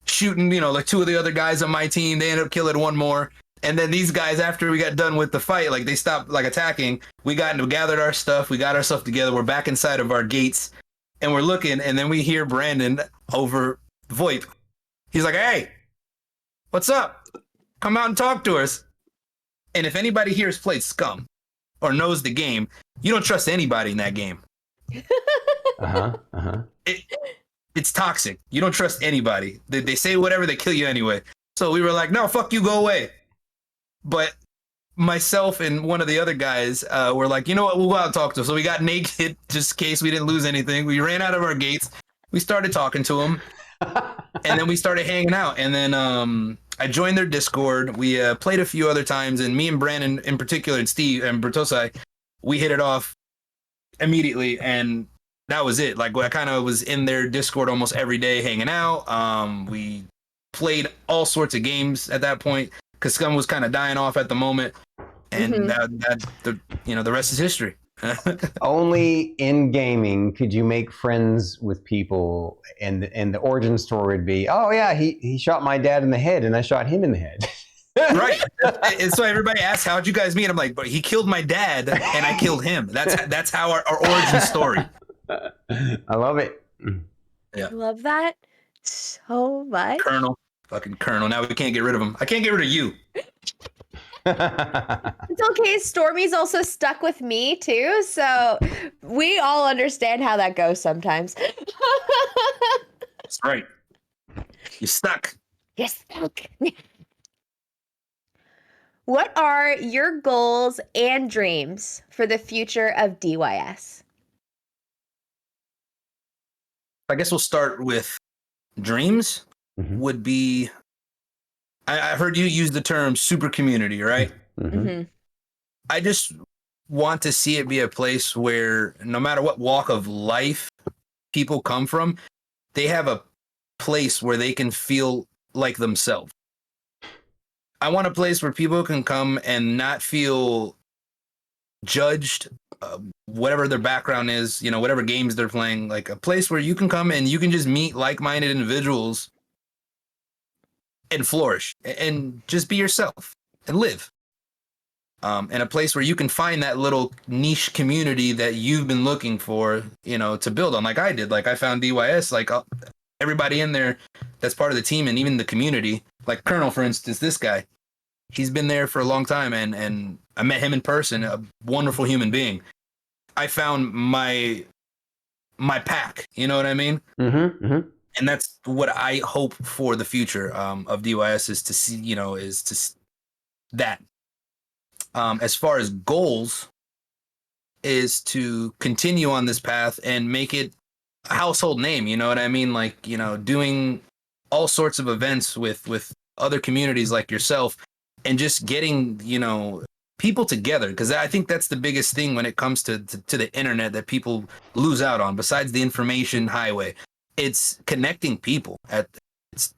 Speaker 3: shooting, like two of the other guys on my team. They ended up killing one more. And then these guys, after we got done with the fight, like they stopped like attacking. We gathered our stuff. We got ourselves together. We're back inside of our gates, and we're looking. And then we hear Brandon over VoIP. He's like, "Hey, what's up? Come out and talk to us." And if anybody here has played Scum or knows the game, you don't trust anybody in that game. It's toxic. You don't trust anybody. They say whatever, they kill you anyway. So we were like, no, fuck you, go away. But myself and one of the other guys were like, you know what, we'll go out and talk to him. So we got naked just in case we didn't lose anything. We ran out of our gates. We started talking to him. And then we started hanging out. And then I joined their Discord. We played a few other times. And me and Brandon in particular, and Steve and Bertosai, we hit it off immediately. And that was it. Like, I kind of was in their Discord almost every day hanging out. We played all sorts of games at that point because Scum was kind of dying off at the moment. And the rest is history.
Speaker 1: Only in gaming could you make friends with people, and the origin story would be, oh yeah, he shot my dad in the head and I shot him in the head.
Speaker 3: Right. And so everybody asks, how'd you guys meet? I'm like, but he killed my dad and I killed him. That's how our origin story.
Speaker 1: I love it.
Speaker 3: Yeah.
Speaker 2: I love that so much.
Speaker 3: Fucking Colonel. Now we can't get rid of him. I can't get rid of you.
Speaker 2: It's okay. Stormy's also stuck with me too, so we all understand how that goes sometimes.
Speaker 3: That's right. You're stuck.
Speaker 2: You're stuck. What are your goals and dreams for the future of DYS?
Speaker 3: I guess we'll start with dreams. Would be, I heard you use the term super community, right? I just want to see it be a place where no matter what walk of life people come from, they have a place where they can feel like themselves. I want a place where people can come and not feel judged, whatever their background is, whatever games they're playing, like a place where you can come and you can just meet like-minded individuals and flourish and just be yourself and live. And a place where you can find that little niche community that you've been looking for, to build on, like I did. Like I found DYS, like everybody in there that's part of the team and even the community, like Colonel, for instance, this guy, he's been there for a long time, and I met him in person, a wonderful human being. I found my pack, you know what I mean? And that's what I hope for the future of DYS is to see, that. As far as goals, is to continue on this path and make it a household name. You know what I mean? Like, doing all sorts of events with other communities like yourself, and just getting, people together. Because I think that's the biggest thing when it comes to the internet that people lose out on, besides the information highway. It's connecting people it's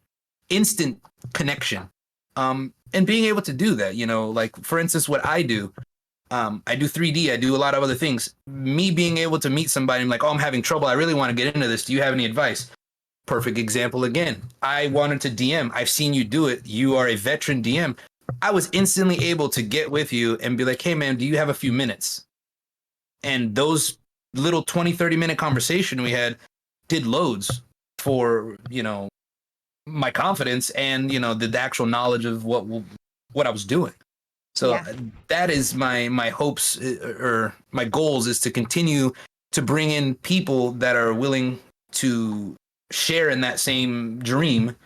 Speaker 3: instant connection. And being able to do that, like, for instance, what I do, I do 3D, I do a lot of other things. Me being able to meet somebody, I'm like, oh, I'm having trouble, I really want to get into this, do you have any advice? Perfect example again. I wanted to DM. I've seen you do it. You are a veteran DM. I was instantly able to get with you and be like, hey, man, do you have a few minutes? And those little 20-30 minute conversation we had did loads for, my confidence and, the actual knowledge of what I was doing. So that is my hopes, or my goals, is to continue to bring in people that are willing to share in that same dream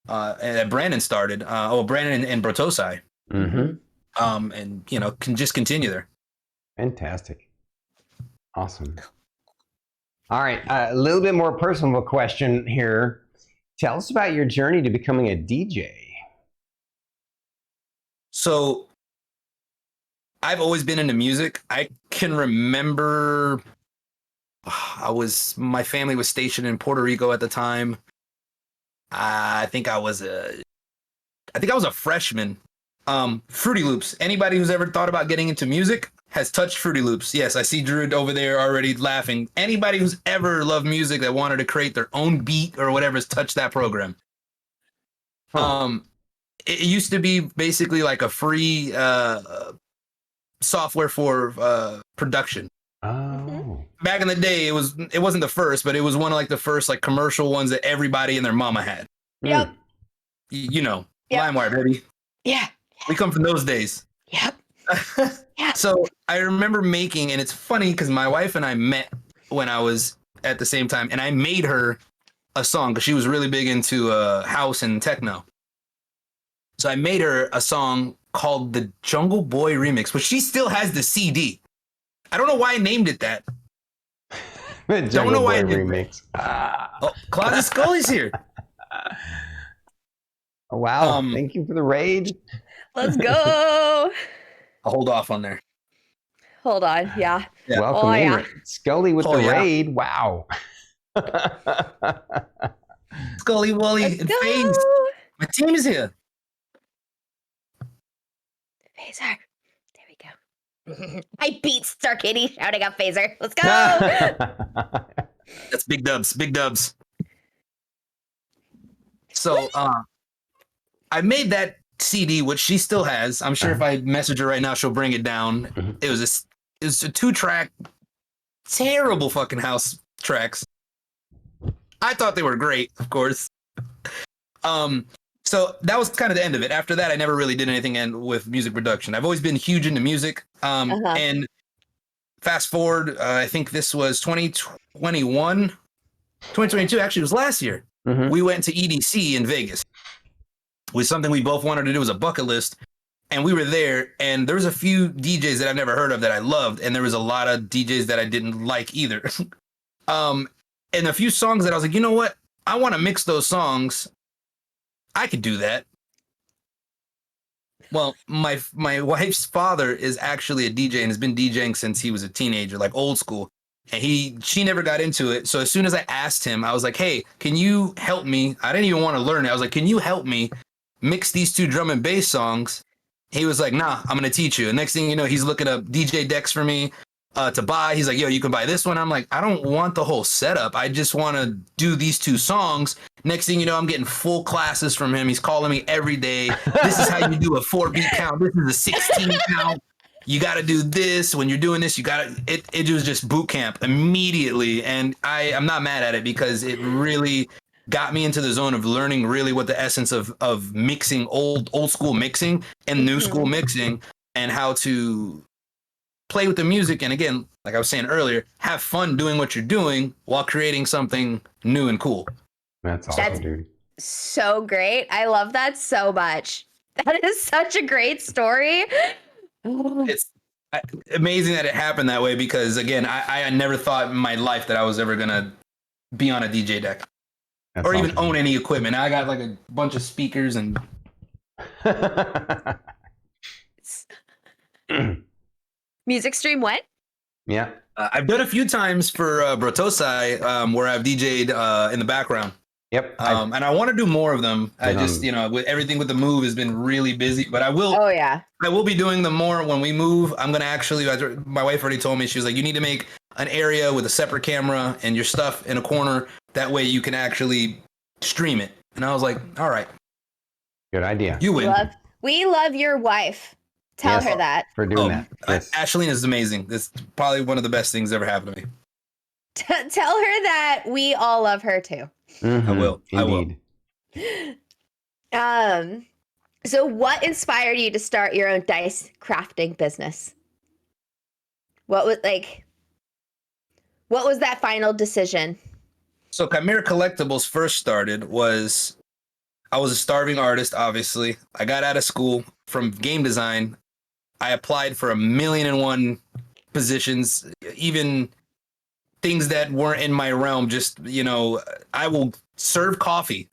Speaker 3: that Brandon started. Brandon and Brotosai.
Speaker 1: Mm-hmm.
Speaker 3: And can just continue there.
Speaker 1: Fantastic. Awesome. All right, a little bit more personal question here. Tell us about your journey to becoming a DJ.
Speaker 3: So I've always been into music. I can remember my family was stationed in Puerto Rico at the time. I think I was a freshman. Fruity Loops. Anybody who's ever thought about getting into music has touched Fruity Loops. Yes, I see Drew over there already laughing. Anybody who's ever loved music that wanted to create their own beat or whatever has touched that program. It used to be basically like a free software for production.
Speaker 1: Oh.
Speaker 3: Back in the day, it wasn't the first, but it was one of like the first like commercial ones that everybody and their mama had.
Speaker 2: Yep.
Speaker 3: Yep. LimeWire, baby.
Speaker 2: Yeah.
Speaker 3: We come from those days.
Speaker 2: Yep. Yeah.
Speaker 3: So I remember making, and it's funny because my wife and I met when I was at the same time, and I made her a song because she was really big into house and techno. So I made her a song called the Jungle Boy Remix, but she still has the CD. I don't know why I named it that.
Speaker 1: Don't know why I did remix.
Speaker 3: Oh, Closet Scully's here.
Speaker 1: Oh, wow. Thank you for the raid.
Speaker 2: Let's go.
Speaker 3: I'll hold off on there.
Speaker 2: Hold on. Yeah.
Speaker 1: Welcome in. Scully with the raid. Wow.
Speaker 3: Scully, Wally, and FaZe. My team is here.
Speaker 2: Phaser. There we go. I beat Star Kitty shouting out Phaser. Let's go.
Speaker 3: That's big dubs. Big dubs. So I made that CD, which she still has. I'm sure if I message her right now, she'll bring it down. Mm-hmm. It was a 2-track, terrible fucking house tracks. I thought they were great, of course. So that was kind of the end of it. After that, I never really did anything with music production. I've always been huge into music. And fast forward, I think this was 2021. 2022 actually was last year. Mm-hmm. We went to EDC in Vegas. Was something we both wanted to do as a bucket list. And we were there, and there was a few DJs that I've never heard of that I loved, and there was a lot of DJs that I didn't like either. And a few songs that I was like, you know what? I want to mix those songs. I could do that. Well, my wife's father is actually a DJ and has been DJing since he was a teenager, like old school. And she never got into it. So as soon as I asked him, I was like, hey, can you help me? I didn't even want to learn it. I was like, can you help me mix these 2 drum and bass songs? He was like, nah, I'm going to teach you. And next thing you know, he's looking up DJ decks for me to buy. He's like, yo, you can buy this one. I'm like, I don't want the whole setup. I just want to do these 2 songs. Next thing you know, I'm getting full classes from him. He's calling me every day. This is how you do a 4-beat count. This is a 16 count. You got to do this. When you're doing this, you got to, it was just boot camp immediately. And I'm not mad at it because it really got me into the zone of learning really what the essence of mixing old school mixing and new school mixing, and how to play with the music. And again, like I was saying earlier, have fun doing what you're doing while creating something new and cool.
Speaker 1: That's awesome, dude.
Speaker 2: So great. I love that so much. That is such a great story.
Speaker 3: It's amazing that it happened that way because, again, I never thought in my life that I was ever going to be on a DJ deck
Speaker 1: That's
Speaker 3: or even
Speaker 1: awesome.
Speaker 3: own any equipment. I got like a bunch of speakers and
Speaker 2: Music stream what?
Speaker 1: Yeah.
Speaker 3: I've done a few times for Brotosai where I've DJ'd in the background.
Speaker 1: Yep.
Speaker 3: And I want to do more of them. I just,
Speaker 1: on-
Speaker 3: you know, with everything with the move has been really busy, but I will
Speaker 2: Oh yeah.
Speaker 3: I will be doing them more when we move. I'm going to actually, my wife already told me, she was like, you need to make an area with a separate camera and your stuff in a corner. That way you can actually stream it. And I was like, all right.
Speaker 1: Good idea.
Speaker 3: You win.
Speaker 2: We love your wife. Tell her that.
Speaker 1: For doing that. Yes.
Speaker 3: Ashley is amazing. It's probably one of the best things ever happened to me.
Speaker 2: Tell her that we all love her too.
Speaker 1: Mm-hmm.
Speaker 3: I will.
Speaker 1: Indeed.
Speaker 3: I will.
Speaker 2: So what inspired you to start your own dice crafting business? What was that final decision?
Speaker 3: So Chimera Collectibles first started I was a starving artist, obviously. I got out of school from game design. I applied for 1,000,001 positions, even things that weren't in my realm. Just, you know, I will serve coffee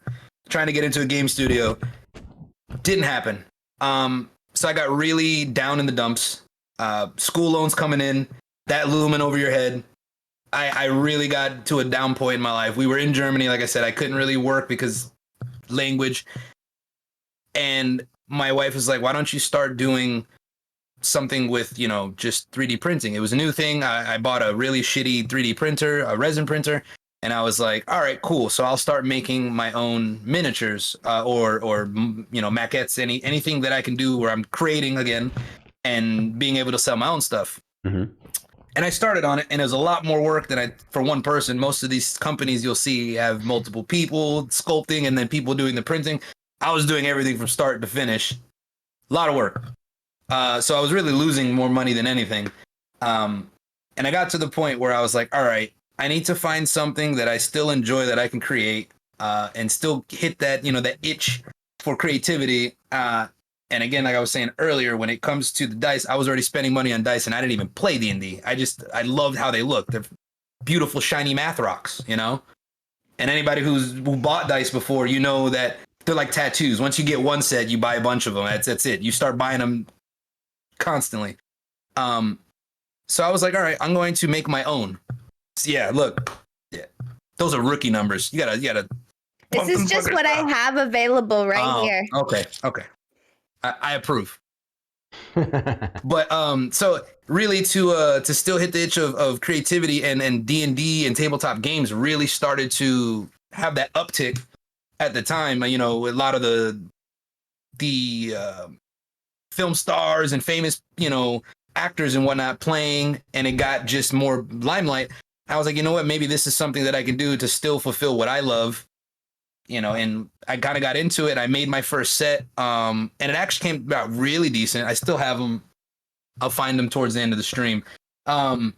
Speaker 3: trying to get into a game studio. Didn't happen. So I got really down in the dumps. School loans coming in, that looming over your head. I really got to a down point in my life. We were in Germany, like I said, I couldn't really work because language. And my wife was like, why don't you start doing something with, you know, just 3D printing? It was a new thing. I bought a really shitty 3D printer, a resin printer. And I was like, all right, cool. So I'll start making my own miniatures or you know, maquettes, anything that I can do where I'm creating again and being able to sell my own stuff.
Speaker 1: Mm-hmm.
Speaker 3: And I started on it, and it was a lot more work than for one person. Most of these companies you'll see have multiple people sculpting and then people doing the printing. I was doing everything from start to finish. A lot of work. So I was really losing more money than anything. And I got to the point where I was like, all right, I need to find something that I still enjoy that I can create and still hit that, you know, that itch for creativity. And again, like I was saying earlier, when it comes to the dice, I was already spending money on dice and I didn't even play D&D. I loved how they look. They're beautiful, shiny math rocks, you know? And anybody who bought dice before, you know that they're like tattoos. Once you get one set, you buy a bunch of them. That's it. You start buying them constantly. So I was like, all right, I'm going to make my own. So yeah, look. Yeah. Those are rookie numbers. You gotta.
Speaker 2: This is just what I have available right here.
Speaker 3: Okay. I approve. But so really to still hit the itch of creativity and D&D and tabletop games really started to have that uptick at the time. You know, a lot of the film stars and famous, you know, actors and whatnot playing, and it got just more limelight. I was like, you know what, maybe this is something that I can do to still fulfill what I love. You know, and I kind of got into it. I made my first set, and it actually came out really decent. I still have them. I'll find them towards the end of the stream. A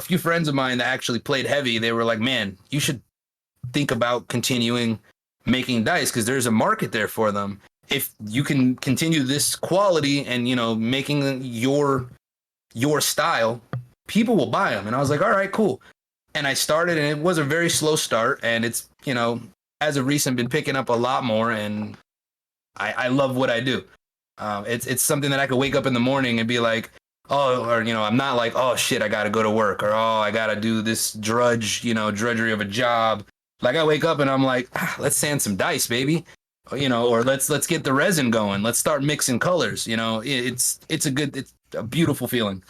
Speaker 3: few friends of mine that actually played heavy, they were like, man, you should think about continuing making dice because there's a market there for them. If you can continue this quality and, you know, making your style, people will buy them. And I was like, all right, cool. And I started, and it was a very slow start, and it's, you know, as of recent been picking up a lot more, and I love what I do. It's something that I could wake up in the morning and be like, oh, or, you know, I'm not like, oh shit, I gotta go to work, or oh, I gotta do this drudgery of a job. Like I wake up and I'm like, let's sand some dice, baby, you know, or let's get the resin going. Let's start mixing colors. You know, it's a beautiful feeling.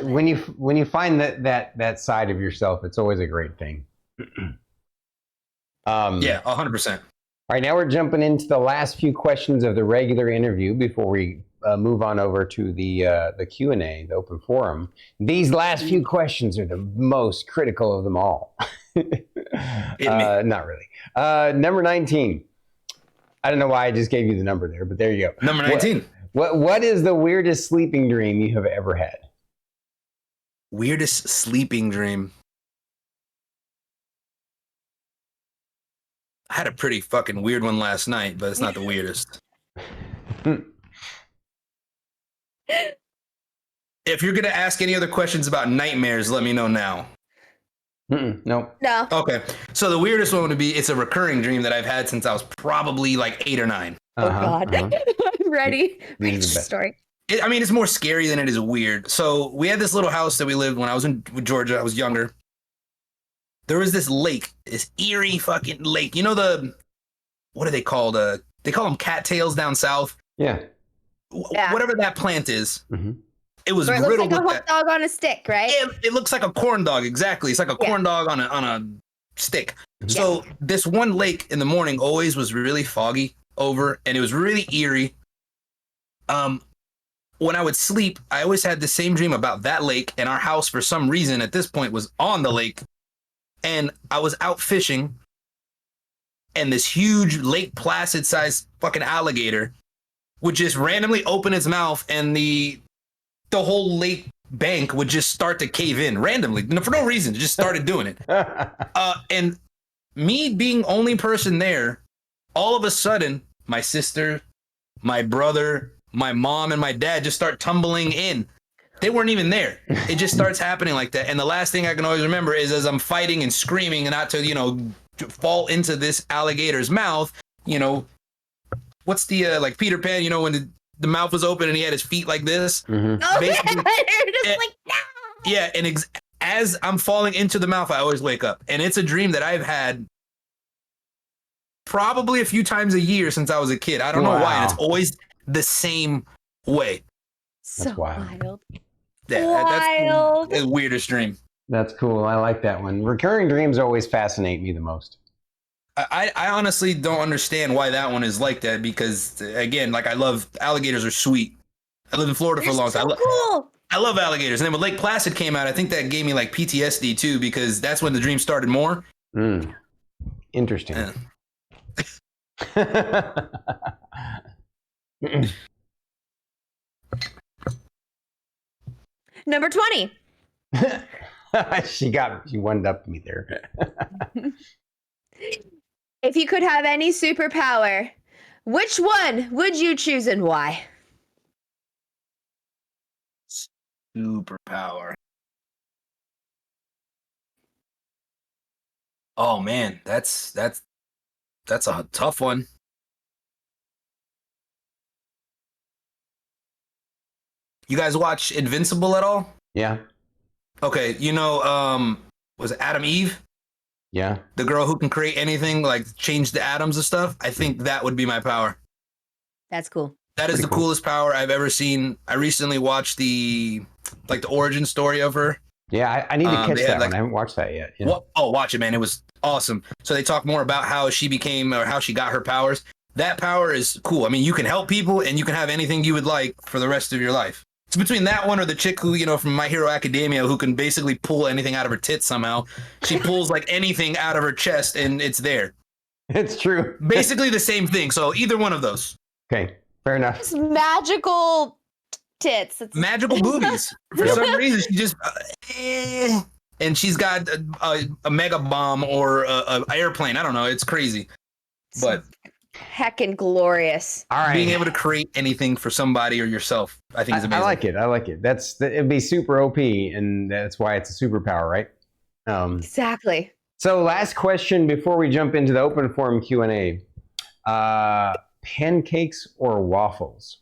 Speaker 1: When you find that side of yourself, it's always a great thing.
Speaker 3: Yeah, 100%.
Speaker 1: All right, now we're jumping into the last few questions of the regular interview before we move on over to the Q&A, the open forum. These last few questions are the most critical of them all. Not really. Number 19. I don't know why I just gave you the number there, but there you go.
Speaker 3: Number 19.
Speaker 1: What is the weirdest sleeping dream you have ever had?
Speaker 3: Weirdest sleeping dream. I had a pretty fucking weird one last night, but it's not the weirdest. If you're going to ask any other questions about nightmares, let me know now.
Speaker 1: Nope.
Speaker 2: No.
Speaker 3: Okay. So the weirdest one would be, it's a recurring dream that I've had since I was probably like 8 or 9.
Speaker 2: Oh God. I'm ready.
Speaker 1: These are
Speaker 2: Read
Speaker 1: the
Speaker 2: the
Speaker 1: best.
Speaker 2: story.
Speaker 3: I mean, it's more scary than it is weird. So we had this little house that we lived when I was in Georgia. I was younger. There was this lake, this eerie fucking lake. You know what are they called? They call them cattails down south.
Speaker 1: Yeah.
Speaker 2: Yeah.
Speaker 3: Whatever that plant is.
Speaker 1: Mm-hmm.
Speaker 3: It was
Speaker 2: Or it looks
Speaker 3: riddled
Speaker 2: like a
Speaker 3: with
Speaker 2: hot
Speaker 3: that.
Speaker 2: dog on a stick, right?
Speaker 3: It looks like a corn dog, exactly. It's like a corn dog on a stick. So this one lake in the morning always was really foggy over, and it was really eerie. When I would sleep, I always had the same dream about that lake, and our house for some reason at this point was on the lake. And I was out fishing, and this huge Lake Placid sized fucking alligator would just randomly open its mouth, and the whole lake bank would just start to cave in randomly for no reason. It just started doing it. And me being only person there, all of a sudden, my sister, my brother, my mom, and my dad just start tumbling in. They weren't even there. It just starts happening like that. And the last thing I can always remember is as I'm fighting and screaming and not to, fall into this alligator's mouth, what's the, like Peter Pan, when the mouth was open and he had his feet like this.
Speaker 1: Mm-hmm.
Speaker 2: Oh,
Speaker 3: Basically-
Speaker 2: they're just like, no.
Speaker 3: Yeah, and as I'm falling into the mouth, I always wake up. And it's a dream that I've had probably a few times a year since I was a kid. I don't know why. And it's always the same way.
Speaker 2: So wild.
Speaker 3: Yeah,
Speaker 2: Wild.
Speaker 3: that's the weirdest dream.
Speaker 1: That's cool. I like that one. Recurring dreams always fascinate me the most.
Speaker 3: I honestly don't understand why that one is like that because, again, like I love alligators are sweet. I lived in Florida for a long time.
Speaker 2: Cool.
Speaker 3: I love alligators. And then when Lake Placid came out, I think that gave me like PTSD too because that's when the dream started more.
Speaker 1: Interesting.
Speaker 2: Number 20.
Speaker 1: She one up me there.
Speaker 2: If you could have any superpower, which one would you choose and why?
Speaker 3: Superpower. Oh man, that's a tough one. You guys watch Invincible at all?
Speaker 1: Yeah.
Speaker 3: Okay, was it Adam Eve?
Speaker 1: Yeah.
Speaker 3: The girl who can create anything, like change the atoms and stuff? I think that would be my power.
Speaker 2: That's cool.
Speaker 3: That is
Speaker 1: Pretty
Speaker 3: the
Speaker 1: cool.
Speaker 3: coolest power I've ever seen. I recently watched the origin story of her.
Speaker 1: Yeah, I need to catch
Speaker 3: they had,
Speaker 1: that one. I haven't watched that yet. Yeah.
Speaker 3: Watch it, man. It was awesome. So they talk more about how she became or how she got her powers. That power is cool. I mean, you can help people and you can have anything you would like for the rest of your life. It's between that one or the chick who, from My Hero Academia, who can basically pull anything out of her tits somehow. She pulls like anything out of her chest and it's there.
Speaker 1: It's true.
Speaker 3: Basically the same thing. So either one of those.
Speaker 1: Okay, fair enough.
Speaker 2: It's magical tits. It's
Speaker 3: Magical boobies. For some reason, she just... and she's got a mega bomb or a airplane. I don't know. It's crazy. But
Speaker 2: heckin' glorious.
Speaker 1: All right.
Speaker 3: being able to create anything for somebody or yourself, I think is amazing.
Speaker 1: I like it. It'd be super OP, and that's why it's a superpower, right?
Speaker 2: Exactly.
Speaker 1: So last question before we jump into the open forum Q&A. Pancakes or waffles?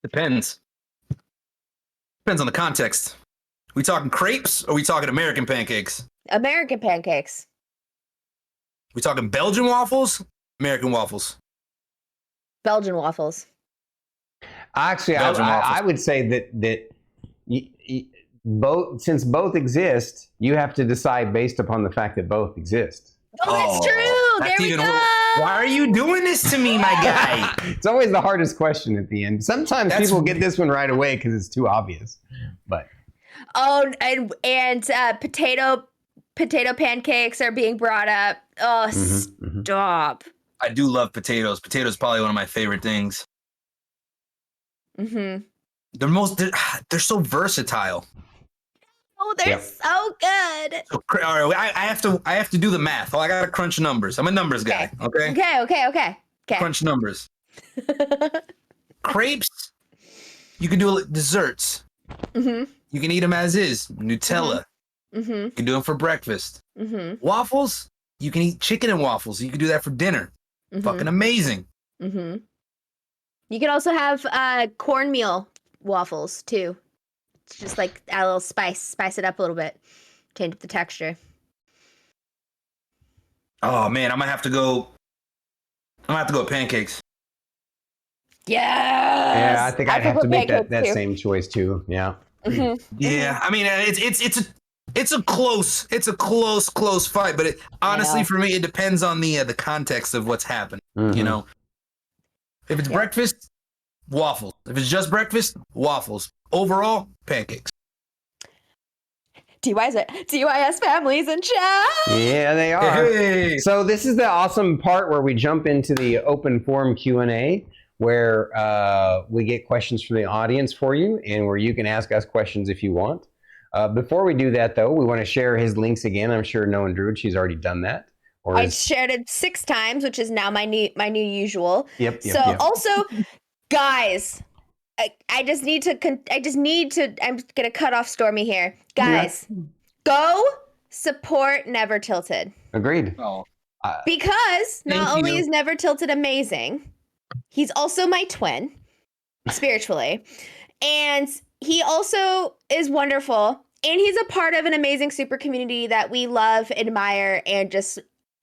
Speaker 3: Depends. Depends on the context. We talking crepes or we talking American pancakes?
Speaker 2: American pancakes.
Speaker 3: We talking Belgian waffles? American waffles?
Speaker 2: Belgian waffles.
Speaker 1: Actually,
Speaker 3: Belgian waffles.
Speaker 1: I would say that since both exist, you have to decide based upon the fact that both exist.
Speaker 2: Oh, that's true.
Speaker 3: That's
Speaker 2: There we
Speaker 3: even
Speaker 2: go.
Speaker 3: Why are you doing this to me, my guy?
Speaker 1: It's always the hardest question at the end. Sometimes people get this one right away because it's too obvious. But
Speaker 2: Oh, and potato pancakes are being brought up. Oh, stop.
Speaker 3: I do love potatoes. Potatoes probably one of my favorite things.
Speaker 2: Mm-hmm.
Speaker 3: They're so versatile.
Speaker 2: Oh, they're so good.
Speaker 3: So, all right, I have to do the math. I gotta crunch numbers. I'm a numbers guy. Okay.
Speaker 2: Okay.
Speaker 3: Crunch numbers. Crepes. You can do desserts.
Speaker 2: Mm-hmm.
Speaker 3: You can eat them as is. Nutella,
Speaker 2: Mm-hmm.
Speaker 3: You can do them for breakfast.
Speaker 2: Mm-hmm.
Speaker 3: Waffles, you can eat chicken and waffles. You can do that for dinner.
Speaker 2: Mm-hmm.
Speaker 3: Fucking amazing.
Speaker 2: Mm-hmm. You can also have cornmeal waffles too. It's just like add a little spice it up a little bit, change up the texture.
Speaker 3: Oh man, I'm gonna have to go with pancakes.
Speaker 2: Yes.
Speaker 1: Yeah, I think I'd have to make that
Speaker 2: too.
Speaker 1: same choice too. Yeah.
Speaker 2: Mm-hmm.
Speaker 3: Yeah, I mean it's a close fight, but honestly for me it depends on the context of what's happening.
Speaker 1: Mm-hmm.
Speaker 3: You know, if it's breakfast, waffles. If it's just breakfast, waffles. Overall, pancakes.
Speaker 2: DYS families in chat.
Speaker 1: Yeah, they are.
Speaker 3: Hey.
Speaker 1: So this is the awesome part where we jump into the open forum Q&A, where we get questions from the audience for you, and where you can ask us questions if you want. Before we do that, though, we want to share his links again. I'm sure Noah Druid, she's already done that.
Speaker 2: I shared it 6 times, which is now my new usual.
Speaker 1: Yep.
Speaker 2: Also, guys, I just need to. I'm gonna cut off Stormy here, guys. Yeah. Go support NeverTilt3d.
Speaker 1: Agreed.
Speaker 3: Oh.
Speaker 2: Because not only is NeverTilt3d amazing, he's also my twin, spiritually, and he also is wonderful, and he's a part of an amazing super community that we love, admire, and just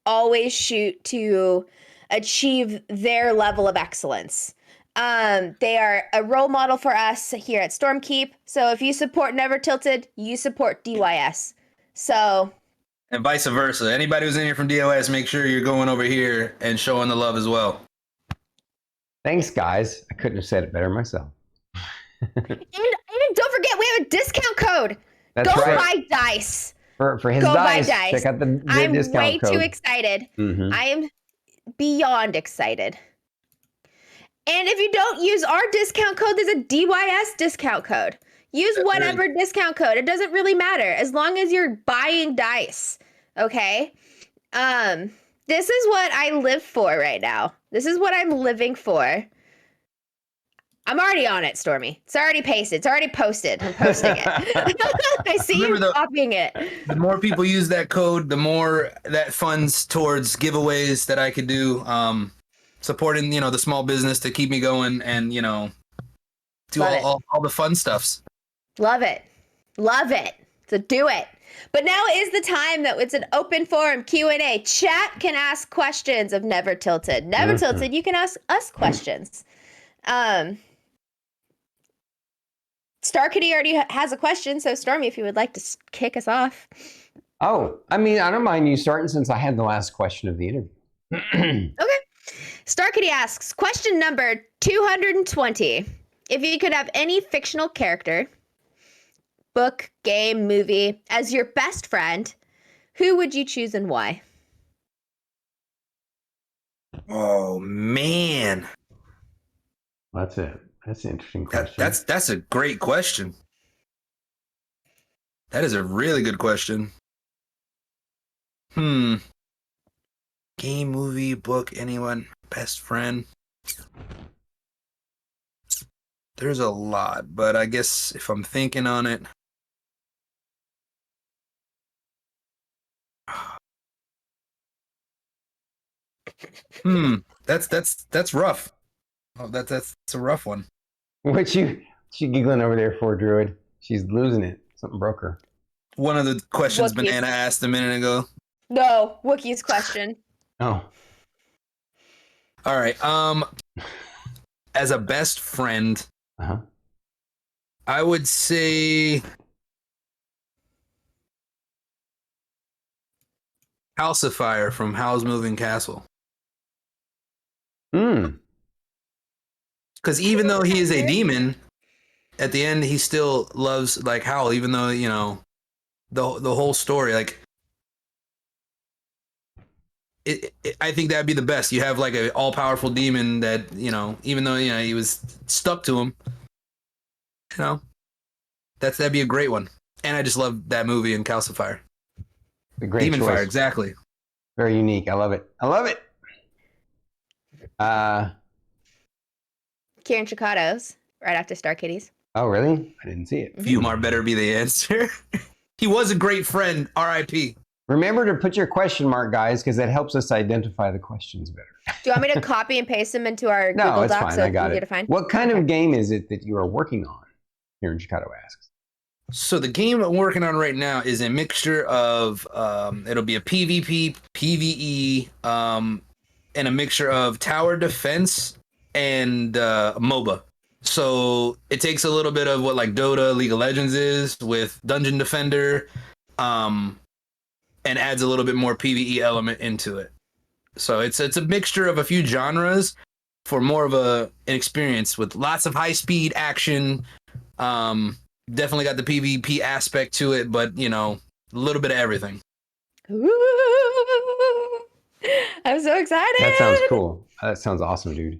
Speaker 2: always shoot to achieve their level of excellence. They are a role model for us here at Stormkeep. So if you support NeverTilt3d, you support DYS. So.
Speaker 3: And vice versa. Anybody who's in here from DOS, make sure you're going over here and showing the love as well.
Speaker 1: Thanks, guys. I couldn't have said it better myself.
Speaker 2: and don't forget, we have a discount code.
Speaker 1: That's
Speaker 2: Go
Speaker 1: right.
Speaker 2: buy dice.
Speaker 1: For his dice. Check out the
Speaker 2: I'm
Speaker 1: discount
Speaker 2: way
Speaker 1: code.
Speaker 2: too excited.
Speaker 1: Mm-hmm.
Speaker 2: I am beyond excited. And if you don't use our discount code, there's a DYS discount code. Use whatever discount code. It doesn't really matter as long as you're buying dice. Okay? This is what I live for right now. This is what I'm living for. I'm already on it, Stormy. It's already pasted. It's already posted. I'm posting it. I see you copying it.
Speaker 3: The more people use that code, the more that funds towards giveaways that I could do. Supporting, the small business to keep me going and, do all the fun stuffs.
Speaker 2: Love it. Love it. So do it. But now is the time that it's an open forum Q&A. Chat can ask questions of NeverTilt3d. NeverTilt3d, you can ask us questions. Starkitty already has a question, so Stormy, if you would like to kick us off.
Speaker 1: Oh, I mean, I don't mind you starting since I had the last question of the interview.
Speaker 2: Okay. Starkitty asks, question number 220. If you could have any fictional character, book, game, movie, as your best friend, who would you choose and why?
Speaker 3: Oh, man.
Speaker 1: That's it. That's an interesting question.
Speaker 3: That's a great question. That is a really good question. Game, movie, book, anyone, best friend. There's a lot, but I guess if I'm thinking on it. That's rough. Oh, that's a rough one.
Speaker 1: What she giggling over there for, Druid? She's losing it. Something broke her.
Speaker 3: One of the questions Banana asked a minute ago.
Speaker 2: No, Wookiee's question.
Speaker 1: Oh.
Speaker 3: All right. As a best friend, I would say Calcifier from Howl's Moving Castle. Because even though he is a demon, at the end he still loves like Howl. Even though the whole story, like I think that'd be the best. You have like an all powerful demon that even though he was stuck to him, that'd be a great one. And I just love that movie and Calcifier.
Speaker 1: A great
Speaker 3: Demon
Speaker 1: choice.
Speaker 3: Fire, exactly.
Speaker 1: Very unique. I love it.
Speaker 2: Kieran Chicado's right after Starkitty's.
Speaker 1: Oh, really? I didn't see it.
Speaker 3: Fumar better be the answer. He was a great friend. R.I.P.
Speaker 1: Remember to put your question mark, guys, because that helps us identify the questions better.
Speaker 2: Do you want me to copy and paste them into our
Speaker 1: No,
Speaker 2: Google
Speaker 1: it's
Speaker 2: Doc
Speaker 1: fine.
Speaker 2: so
Speaker 1: I
Speaker 2: it's
Speaker 1: got
Speaker 2: easier
Speaker 1: it.
Speaker 2: to find?
Speaker 1: What kind of game is it that you are working on? Here in Chicago asks.
Speaker 3: So the game I'm working on right now is a mixture of it'll be a PvP, PvE, and a mixture of tower defense and MOBA. So it takes a little bit of what like Dota, League of Legends is with Dungeon Defender, and adds a little bit more PvE element into it. So it's a mixture of a few genres for more of an experience with lots of high speed action. Definitely got the PvP aspect to it, but you know, a little bit of everything.
Speaker 2: Ooh, I'm so excited.
Speaker 1: That sounds cool. That sounds awesome, dude.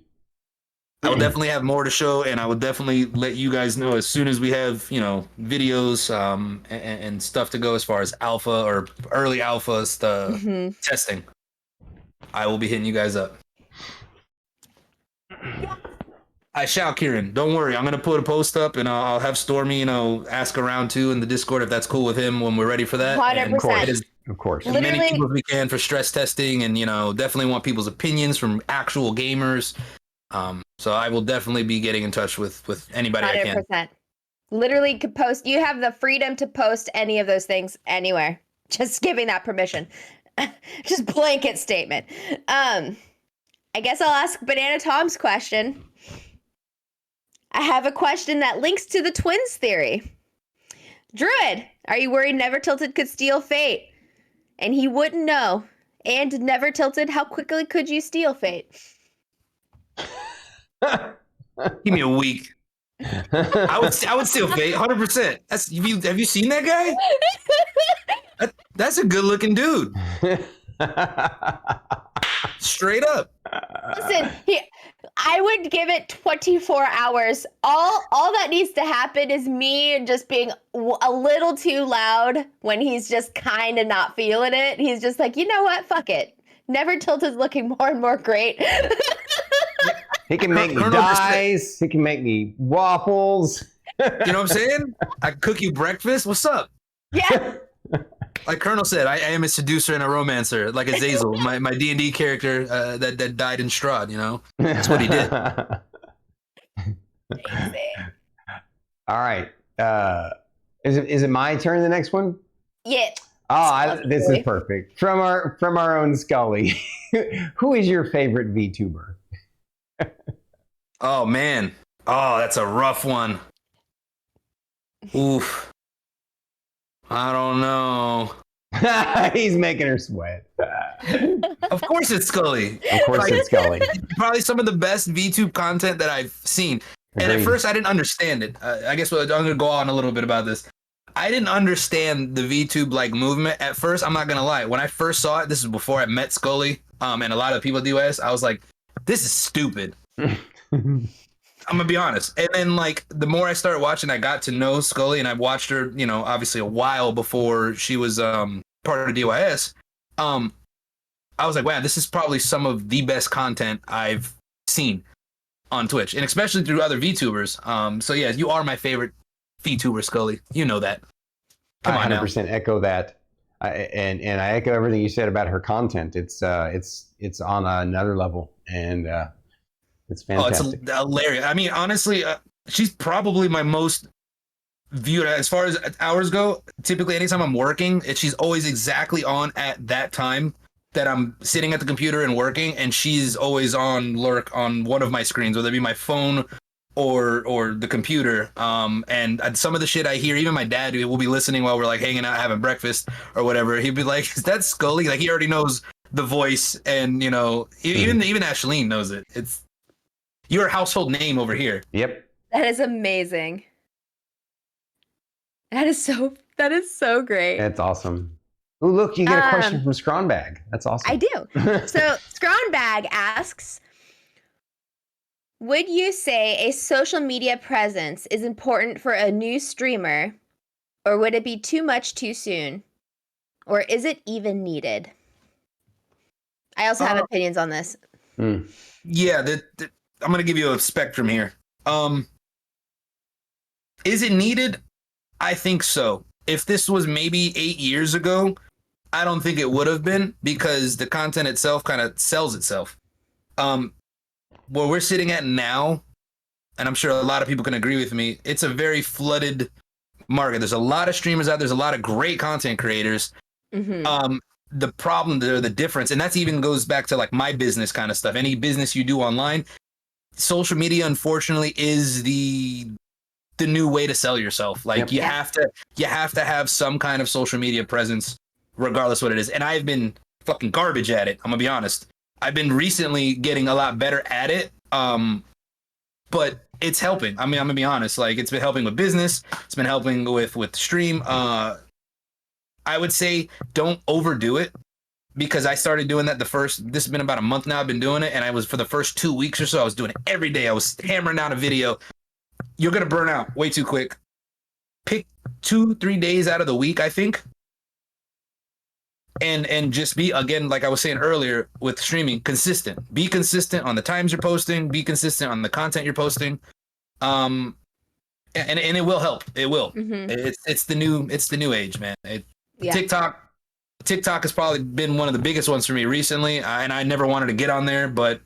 Speaker 3: I will definitely have more to show, and I will definitely let you guys know as soon as we have, you know, videos and stuff to go as far as alpha or early alpha testing. I will be hitting you guys up. I shall, Kieran. Don't worry. I'm gonna put a post up, and I'll have Stormy, you know, ask around too in the Discord if that's cool with him when we're ready for that.
Speaker 2: 100%.
Speaker 1: Of course.
Speaker 3: As many people as we can for stress testing, and you know, definitely want people's opinions from actual gamers. So I will definitely be getting in touch with anybody 100%. I can.
Speaker 2: Literally could post. You have the freedom to post any of those things anywhere. Just giving that permission. Just blanket statement. I guess I'll ask Banana Tom's question. I have a question that links to the twins theory. Druid, are you worried NeverTilt3d could steal Fate? And he wouldn't know. And NeverTilt3d, how quickly could you steal Fate?
Speaker 3: Give me a week. I would steal Fate 100%. Have you seen that guy? That's a good looking dude. Straight up.
Speaker 2: Listen, I would give it 24 hours. All that needs to happen is me just being a little too loud when he's just kind of not feeling it. He's just like, you know what? Fuck it. NeverTilt3d is looking more and more great.
Speaker 1: He can make me dyes. He can make me waffles.
Speaker 3: You know what I'm saying? I can cook you breakfast. What's up?
Speaker 2: Yeah.
Speaker 3: Like Colonel said, I am a seducer and a romancer, like Azazel, my D&D character that died in Strahd, you know? That's what he did.
Speaker 1: All right. Is it my turn, the next one?
Speaker 2: Yeah.
Speaker 1: Oh, this is perfect. From our own Scully. Who is your favorite VTuber?
Speaker 3: Oh, man. Oh, that's a rough one. Oof. I don't know.
Speaker 1: He's making her sweat.
Speaker 3: Of course it's Scully.
Speaker 1: Of course it's Scully.
Speaker 3: Probably some of the best VTube content that I've seen. And at first I didn't understand it. I guess I'm going to go on a little bit about this. I didn't understand the VTube like movement at first. I'm not going to lie. When I first saw it, this is before I met Scully and a lot of people at the US, I was like, this is stupid. I'm gonna be honest. And then like the more I started watching, I got to know Scully, and I watched her, you know, obviously a while before she was part of DYS. I was like, wow, this is probably some of the best content I've seen on Twitch, and especially through other VTubers. So yeah, you are my favorite VTuber, Scully. You know that.
Speaker 1: Come on, 100% echo that, and I echo everything you said about her content. It's on another level, and it's fantastic.
Speaker 3: Oh, it's hilarious. I mean, honestly, she's probably my most viewed as far as hours go. Typically, anytime I'm working, she's always exactly on at that time that I'm sitting at the computer and working, and she's always on lurk on one of my screens, whether it be my phone or the computer. And some of the shit I hear, even my dad will be listening while we're like hanging out, having breakfast or whatever. He'd be like, "Is that Scully?" Like he already knows the voice, and you know, even Ashleen knows it. You're a household name over here.
Speaker 1: Yep.
Speaker 2: That is amazing. That is so great.
Speaker 1: That's awesome. Oh, look, you get a question from Scronbag. That's awesome.
Speaker 2: I do. So Scronbag asks, would you say a social media presence is important for a new streamer, or would it be too much too soon? Or is it even needed? I also have opinions on this.
Speaker 3: Yeah, I'm going to give you a spectrum here. Is it needed? I think so. if this was maybe 8 years ago, I don't think it would have been, because the content itself kind of sells itself. Where we're sitting at now, and I'm sure a lot of people can agree with me, it's a very flooded market. There's a lot of streamers out. There's a lot of great content creators. The problem, the difference, and that's even goes back to like my business kind of stuff. Any business you do online, social media, unfortunately, is the new way to sell yourself. Like you have to have some kind of social media presence, regardless what it is. And I've been fucking garbage at it. I'm gonna be honest. I've been recently getting a lot better at it. But it's helping. I mean, I'm gonna be honest. Like, it's been helping with business. It's been helping with stream. I would say don't overdo it, because I started doing that this has been about a month now. I've been doing it, and I was, for the first 2 weeks or so, I was doing it every day. I was hammering out a video. You're gonna burn out way too quick. Pick 2-3 days out of the week, I think, and just be, again, like I was saying earlier with streaming, consistent. Be consistent on the times you're posting. Be consistent on the content you're posting. And it will help. It will. It's the new age, man. TikTok has probably been one of the biggest ones for me recently, and I never wanted to get on there, but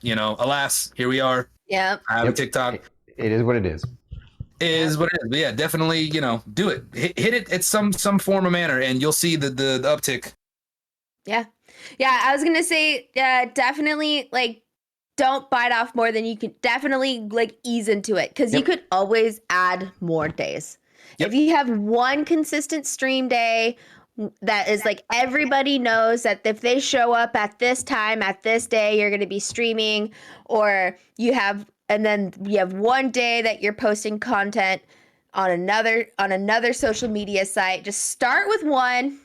Speaker 3: alas, here we are.
Speaker 2: Yeah,
Speaker 3: I have a TikTok.
Speaker 1: It is what it is.
Speaker 3: It is what it is. But yeah, definitely, do it. Hit it at some form or manner, and you'll see the uptick.
Speaker 2: Yeah. I was gonna say, definitely, like, don't bite off more than you can. Definitely, like, ease into it, because you could always add more days. If you have one consistent stream day that is like, everybody knows that if they show up at this time, at this day, you're going to be streaming, and then you have one day that you're posting content on another social media site. Just start with one.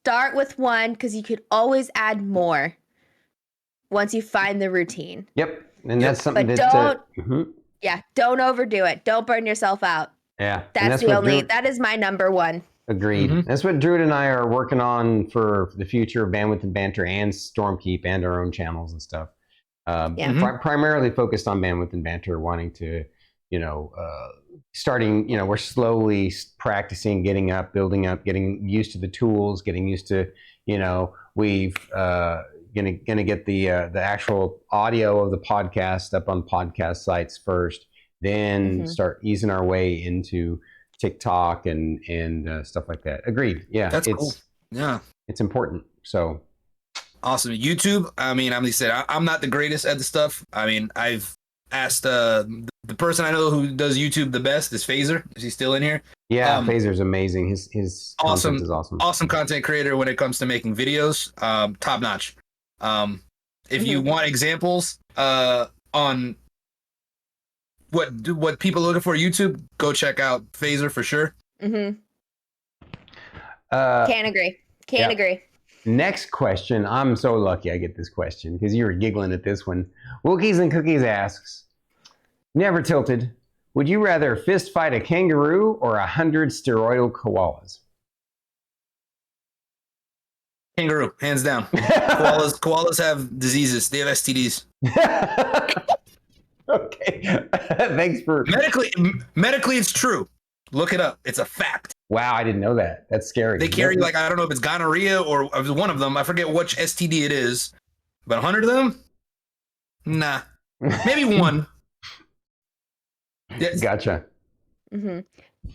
Speaker 2: Because you could always add more once you find the routine.
Speaker 1: Yep. And that's something
Speaker 2: but don't overdo it. Don't burn yourself out.
Speaker 1: Yeah.
Speaker 2: That is my number one.
Speaker 1: Agreed. That's what Drew and I are working on for the future of Bandwidth and Banter and Stormkeep and our own channels and stuff. Primarily focused on Bandwidth and Banter, wanting to, starting, we're slowly practicing, getting up, building up, getting used to the tools, getting used to, we've gonna get the actual audio of the podcast up on podcast sites first, then start easing our way into TikTok and stuff like that. Agreed. Yeah,
Speaker 3: that's cool. Yeah,
Speaker 1: it's important. So
Speaker 3: awesome. YouTube. I mean, I'm not the greatest at the stuff. I mean, I've asked the person I know who does YouTube the best is Phaser. Is he still in here?
Speaker 1: Yeah, Phaser's amazing. His content is awesome.
Speaker 3: Awesome content creator when it comes to making videos. Top notch. If you want examples on what people are looking for YouTube, go check out Phaser for sure.
Speaker 2: Can't agree. Can't agree.
Speaker 1: Next question. I'm so lucky I get this question because you were giggling at this one. Wookiees and Cookies asks, Never Tilted, would you rather fist fight a kangaroo or 100 steroidal koalas?
Speaker 3: Kangaroo, hands down. Koalas have diseases. They have STDs.
Speaker 1: Okay. Thanks for
Speaker 3: medically it's true. Look it up. It's a fact.
Speaker 1: Wow, I didn't know that. That's scary.
Speaker 3: They carry, like, I don't know if it's gonorrhea or one of them. I forget which STD it is. But 100 of them? Nah. Maybe one.
Speaker 1: Gotcha.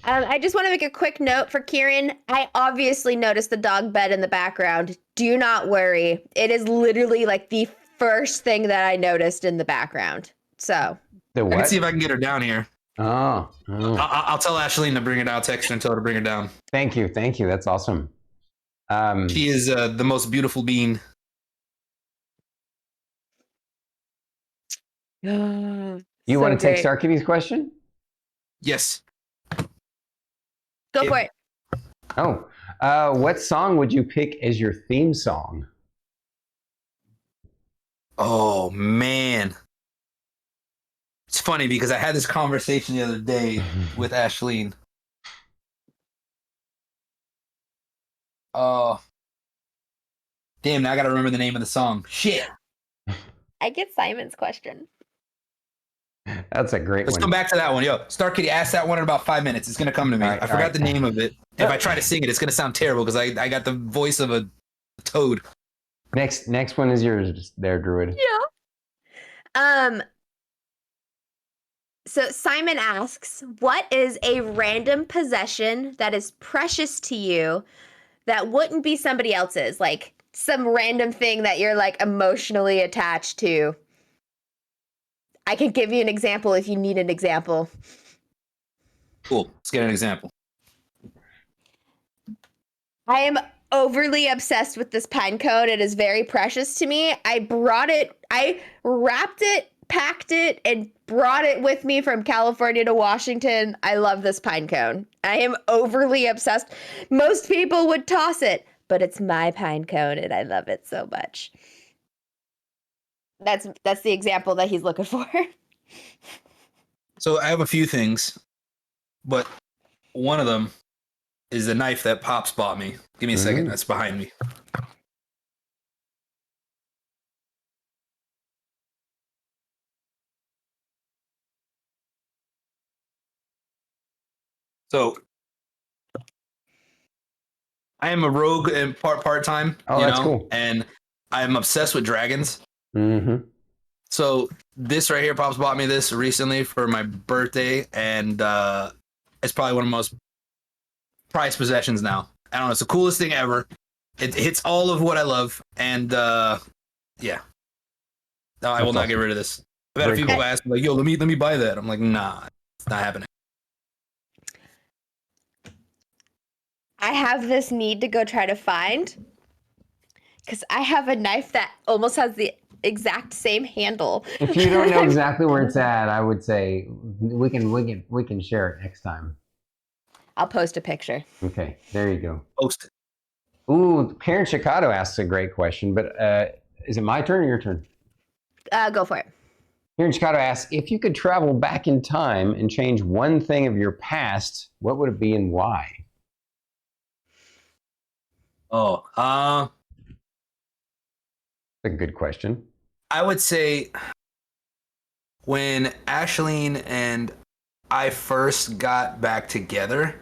Speaker 2: I just want to make a quick note for Kieran. I obviously noticed the dog bed in the background. Do not worry. It is literally like the first thing that I noticed in the background. So
Speaker 1: the what?
Speaker 3: I can see if I can get her down here.
Speaker 1: Oh.
Speaker 3: I'll tell Ashleen to bring her down. I'll text her and tell her to bring her down.
Speaker 1: Thank you. That's awesome.
Speaker 3: She is the most beautiful being.
Speaker 1: You want to take Star Kitty's question?
Speaker 3: Yes.
Speaker 2: Go for it.
Speaker 1: Oh, what song would you pick as your theme song?
Speaker 3: Oh, man. It's funny because I had this conversation the other day with Ashleen. Oh. Damn, now I gotta remember the name of the song. Shit.
Speaker 2: I get Simon's question.
Speaker 1: That's a great
Speaker 3: Let's
Speaker 1: one.
Speaker 3: come back to that one. Yo, Star Kitty, ask that one in about 5 minutes. It's gonna come to me.
Speaker 1: All right,
Speaker 3: I forgot the name of it. If I try to sing it, it's gonna sound terrible because I got the voice of a toad.
Speaker 1: Next one is yours there, Druid.
Speaker 2: Yeah. So Simon asks, what is a random possession that is precious to you that wouldn't be somebody else's? Like some random thing that you're like emotionally attached to. I can give you an example if you need an example.
Speaker 3: Cool. Let's get an example.
Speaker 2: I am overly obsessed with this pine cone. It is very precious to me. I wrapped it, packed it, and brought it with me from California to Washington. I love this pine cone. I am overly obsessed. Most people would toss it, but it's my pine cone and I love it so much. That's the example that he's looking for.
Speaker 3: So I have a few things, but one of them is the knife that Pops bought me. Give me a second. That's behind me. So I am a rogue and part-time,
Speaker 1: Oh, that's cool.
Speaker 3: and I'm obsessed with dragons.
Speaker 1: Mm-hmm.
Speaker 3: So this right here, Pops bought me this recently for my birthday, and it's probably one of the most prized possessions now. I don't know, it's the coolest thing ever. It hits all of what I love, and yeah. No, I will not get rid of this. I've had a few people ask me, like, yo, let me buy that. I'm like, nah, it's not happening.
Speaker 2: I have this need to go try to find because I have a knife that almost has the exact same handle.
Speaker 1: If you don't know exactly where it's at, I would say we can share it next time.
Speaker 2: I'll post a picture.
Speaker 1: Okay, there you go.
Speaker 3: Post it.
Speaker 1: Ooh, Karen Chicago asks a great question, but is it my turn or your turn?
Speaker 2: Go for it.
Speaker 1: Karen Chicago asks, if you could travel back in time and change one thing of your past, what would it be and why?
Speaker 3: Oh,
Speaker 1: that's a good question.
Speaker 3: I would say when Ashleen and I first got back together,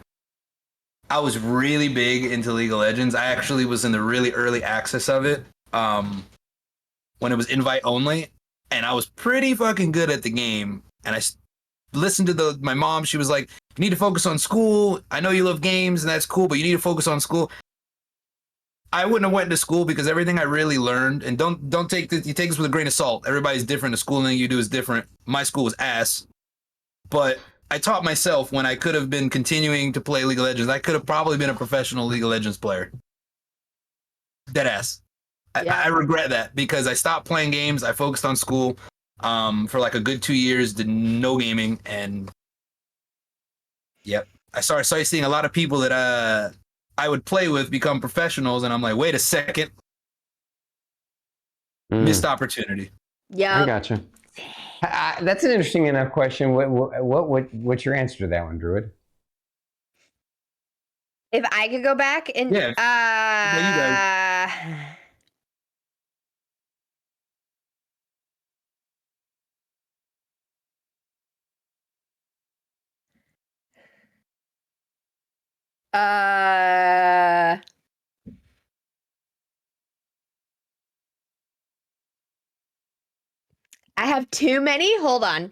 Speaker 3: I was really big into League of Legends. I actually was in the really early access of it when it was invite only, and I was pretty fucking good at the game. And I listened to my mom. She was like, "You need to focus on school. I know you love games, and that's cool, but you need to focus on school." I wouldn't have went to school because everything I really learned, and don't take this, you take this with a grain of salt. Everybody's different. The schooling you do is different. My school was ass, but I taught myself when I could have been continuing to play League of Legends. I could have probably been a professional League of Legends player. Dead ass. Yeah. I regret that because I stopped playing games. I focused on school for like a good 2 years, did no gaming, and yep. I started seeing a lot of people that I would play with become professionals, and I'm like, wait a second. Missed opportunity.
Speaker 2: Yeah.
Speaker 1: I gotcha. That's an interesting enough question. What's your answer to that one, Druid?
Speaker 2: If I could go back and
Speaker 3: yeah.
Speaker 2: I have too many. Hold on.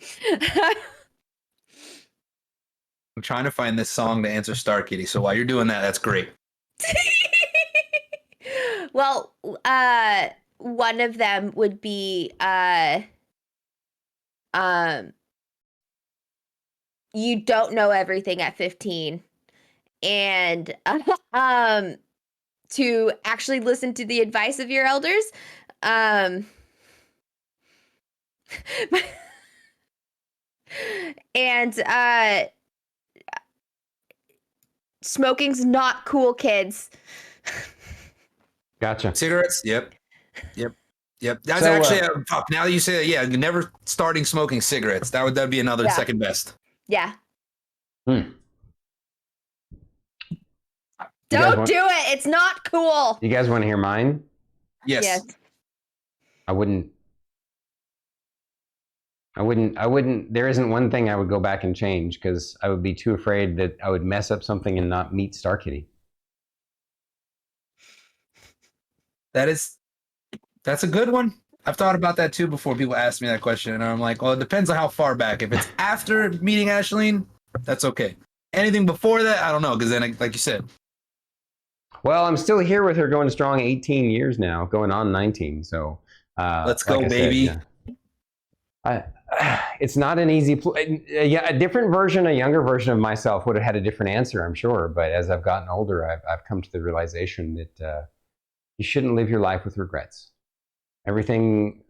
Speaker 3: I'm trying to find this song to answer Star Kitty. So while you're doing that, that's great.
Speaker 2: Well, one of them would be you don't know everything at 15, and to actually listen to the advice of your elders. And smoking's not cool, kids.
Speaker 1: Gotcha.
Speaker 3: Cigarettes? Yep. That's so, actually now that you say that, yeah, never starting smoking cigarettes. That'd be another second best.
Speaker 2: Yeah. Don't do it. It's not cool.
Speaker 1: You guys want to hear mine?
Speaker 3: Yes.
Speaker 1: I wouldn't I wouldn't, there isn't one thing I would go back and change because I would be too afraid that I would mess up something and not meet Star Kitty.
Speaker 3: That's a good one. I've thought about that too before people ask me that question, and I'm like, well, it depends on how far back. If it's after meeting Ashleen, that's okay. Anything before that, I don't know, because then, like you said.
Speaker 1: Well, I'm still here with her going strong 18 years now, going on 19. So
Speaker 3: let's go, baby.
Speaker 1: It's not an easy. Yeah, a different version, a younger version of myself would have had a different answer, I'm sure. But as I've gotten older, I've come to the realization that you shouldn't live your life with regrets. Everything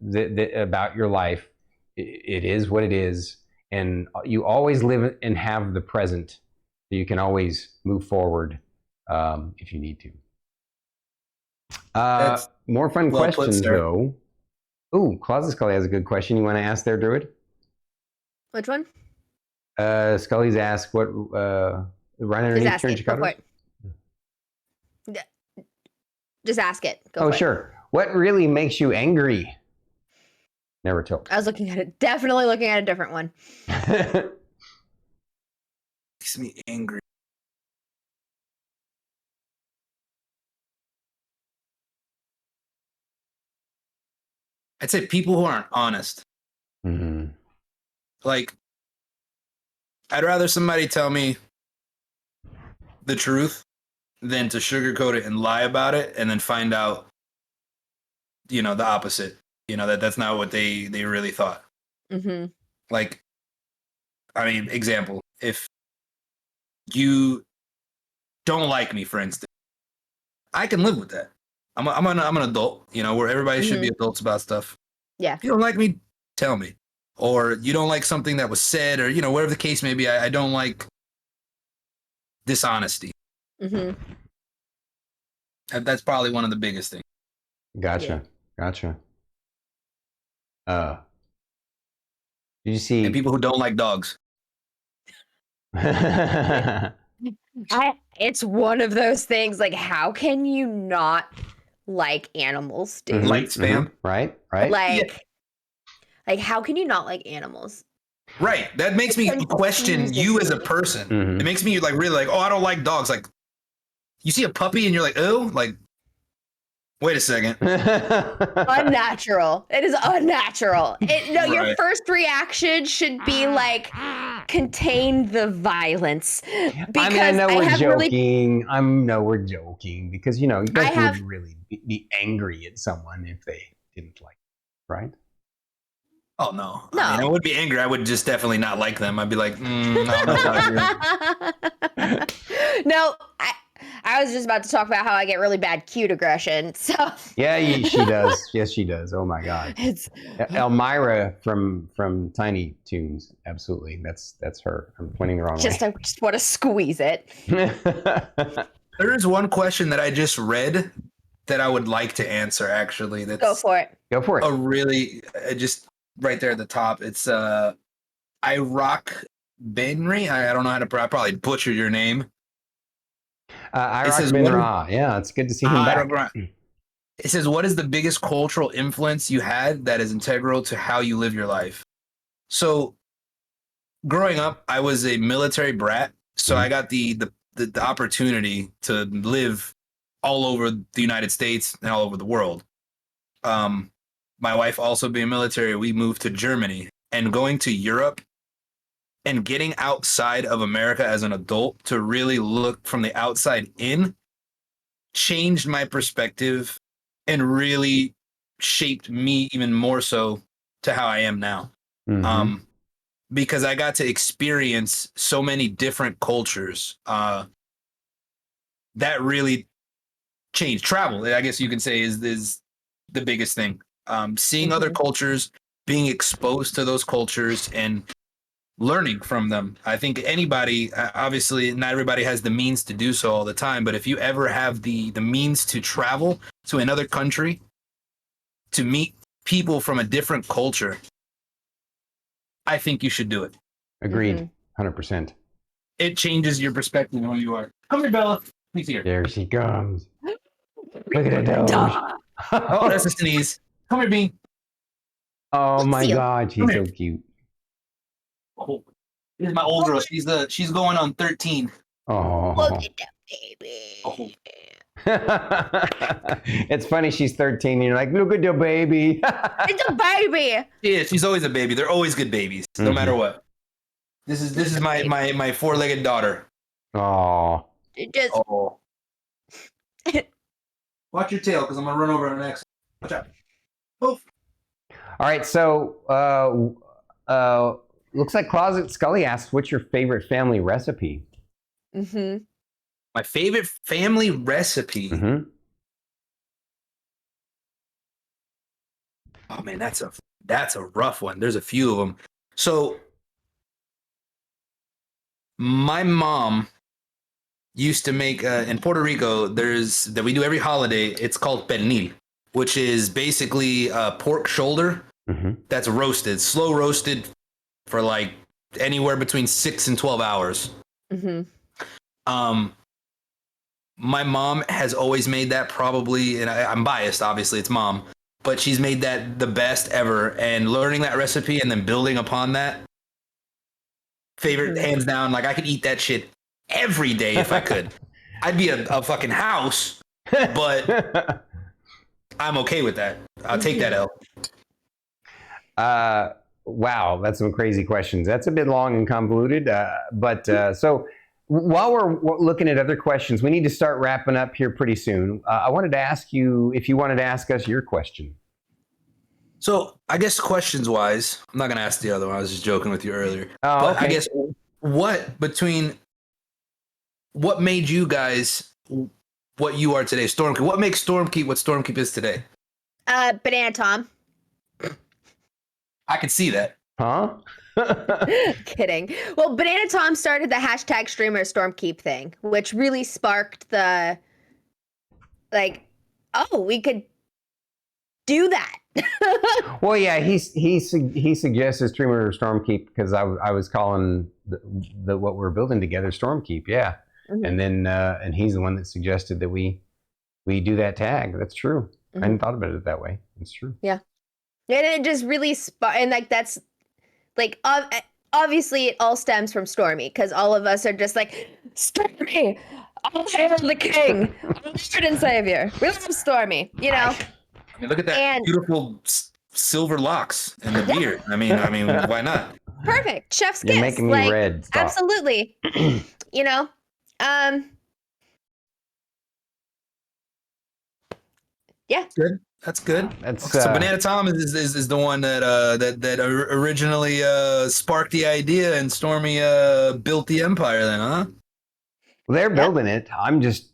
Speaker 1: about your life, it is what it is, and you always live and have the present, so you can always move forward if you need to. More fun questions, though. Ooh, Closet Scully has a good question. You want to ask there, Druid?
Speaker 2: Which one?
Speaker 1: Scully's asked what right underneath here in Chicago.
Speaker 2: Just ask it. Go for it.
Speaker 1: Sure. What really makes you angry? NeverTilt.
Speaker 2: I was definitely looking at a different one.
Speaker 3: Makes me angry. I'd say people who aren't honest.
Speaker 1: Mm-hmm.
Speaker 3: Like, I'd rather somebody tell me the truth than to sugarcoat it and lie about it and then find out, the opposite. That's not what they really thought.
Speaker 2: Mm-hmm.
Speaker 3: Like, I mean, example, if you don't like me, for instance, I can live with that. I'm an adult, where everybody should be adults about stuff.
Speaker 2: Yeah.
Speaker 3: If you don't like me, tell me. Or you don't like something that was said, or, whatever the case may be. I don't like dishonesty.
Speaker 2: Mm-hmm.
Speaker 3: That's probably one of the biggest things.
Speaker 1: Gotcha. Did you see?
Speaker 3: And people who don't like dogs.
Speaker 2: It's one of those things. Like, how can you not like animals, dude?
Speaker 3: Like spam,
Speaker 1: right?
Speaker 2: Like, how can you not like animals?
Speaker 3: Right. That makes me question you as a person.
Speaker 1: Mm-hmm.
Speaker 3: It makes me really like, oh, I don't like dogs. Like, you see a puppy and you're like, oh, like, wait a second.
Speaker 2: Unnatural. It is unnatural. Your first reaction should be like, contain the violence. Because
Speaker 1: I know we're joking. I know we're joking because you guys would really be angry at someone if they didn't like it, right?
Speaker 3: Oh no. I mean, I would be angry. I would just definitely not like them. I'd be like, no.
Speaker 2: No, I was just about to talk about how I get really bad cute aggression. So
Speaker 1: yeah, she does. Yes, she does. Oh my God, it's Elmira from Tiny Toons. Absolutely, that's her. I'm pointing the wrong way.
Speaker 2: I just want to squeeze it.
Speaker 3: There is one question that I just read that I would like to answer. Actually, that's
Speaker 2: go for it.
Speaker 1: A
Speaker 3: really just right there at the top. It's I rock Benry. I don't know how to. I probably butchered your name.
Speaker 1: Yeah, it's good to see him back.
Speaker 3: It says, what is the biggest cultural influence you had that is integral to how you live your life? So growing up, I was a military brat. So I got the opportunity to live all over the United States and all over the world. My wife also being military, we moved to Germany, and going to Europe and getting outside of America as an adult to really look from the outside in changed my perspective and really shaped me even more so to how I am now. Mm-hmm. Because I got to experience so many different cultures that really changed. Travel, I guess you can say, is the biggest thing. Seeing other cultures, being exposed to those cultures, and learning from them. I think anybody, obviously not everybody has the means to do so all the time, but if you ever have the means to travel to another country, to meet people from a different culture, I think you should do it.
Speaker 1: Agreed. 100%.
Speaker 3: It changes your perspective on who you are. Come here, Bella. Please here.
Speaker 1: There she comes. Look at that nose.
Speaker 3: Oh, that's a sneeze. Come here, Bean.
Speaker 1: Oh my God, she's so cute.
Speaker 3: Oh, this is my old girl. She's going on 13.
Speaker 1: Oh.
Speaker 2: Look at that baby.
Speaker 3: Oh.
Speaker 1: It's funny. She's 13. And you're like, look at the baby.
Speaker 2: It's a baby.
Speaker 3: Yeah, she's always a baby. They're always good babies, no matter what. This is my four-legged daughter.
Speaker 1: Oh.
Speaker 2: Just
Speaker 3: Oh. Watch your tail, because I'm gonna run over an next. Watch out. Poof.
Speaker 1: All right. So, looks like Closet Scully asks, "What's your favorite family recipe?"
Speaker 2: mm-hmm.
Speaker 3: My favorite family recipe.
Speaker 1: Mm-hmm.
Speaker 3: Oh man, that's a rough one. There's a few of them. So my mom used to make in Puerto Rico. That we do every holiday. It's called pernil, which is basically a pork shoulder that's roasted, slow roasted for like anywhere between 6 and 12 hours. My mom has always made that probably, and I'm biased, obviously, it's mom, but she's made that the best ever. And learning that recipe and then building upon that, favorite hands down. Like I could eat that shit every day if I could. I'd be a fucking house, but I'm okay with that. I'll take that L.
Speaker 1: Wow, that's some crazy questions. That's a bit long and convoluted, but so while we're looking at other questions, we need to start wrapping up here pretty soon. I wanted to ask you if you wanted to ask us your question.
Speaker 3: So I guess questions wise, I'm not gonna ask the other one. I was just joking with you earlier.
Speaker 1: Oh,
Speaker 3: but
Speaker 1: okay.
Speaker 3: I guess what made you guys what you are today? Stormkeep. What makes Stormkeep what Stormkeep is today?
Speaker 2: Banana Tom.
Speaker 3: I can see that.
Speaker 1: Huh?
Speaker 2: Kidding. Well, Banana Tom started the hashtag streamer Stormkeep thing, which really sparked the we could do that.
Speaker 1: Well, yeah, he suggested streamer Stormkeep because I was calling the what we're building together Stormkeep, yeah. And then and he's the one that suggested that we do that tag. That's true. I hadn't thought about it that way. It's true.
Speaker 2: Yeah. And it just really and that's like obviously it all stems from Stormy because all of us are just like Stormy, all hail the king, our Lord and Savior. We love Stormy, you know.
Speaker 3: I mean, look at that beautiful silver locks and the beard. I mean, why not?
Speaker 2: Perfect, chef's kiss.
Speaker 1: You're making me red. Stop.
Speaker 2: Absolutely. You know, yeah.
Speaker 3: Good. That's good.
Speaker 1: That's,
Speaker 3: so Banana Tom is the one that originally sparked the idea, and Stormy built the empire. Then, huh?
Speaker 1: Well, they're building it. I'm just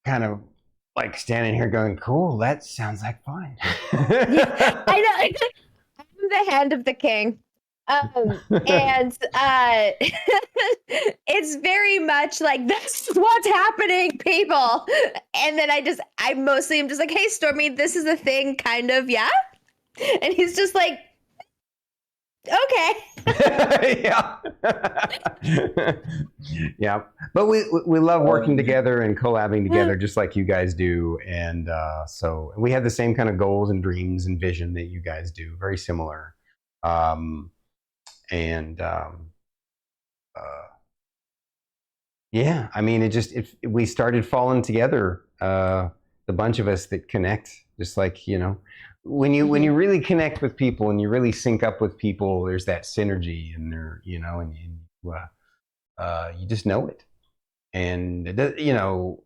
Speaker 1: kind of like standing here going, "Cool, that sounds like fun."
Speaker 2: Yeah, I know. I'm the hand of the king. And it's very much like this is what's happening, people. And then I mostly am just like, hey Stormy, this is a thing, kind of, yeah. And he's just like, okay.
Speaker 1: Yeah. Yeah. But we love working together and collabing together just like you guys do. And so we have the same kind of goals and dreams and vision that you guys do, very similar. Yeah, I mean, we started falling together, the bunch of us that connect, just like, you know, when you really connect with people and you really sync up with people, there's that synergy and you know, and you just know it. And, you know,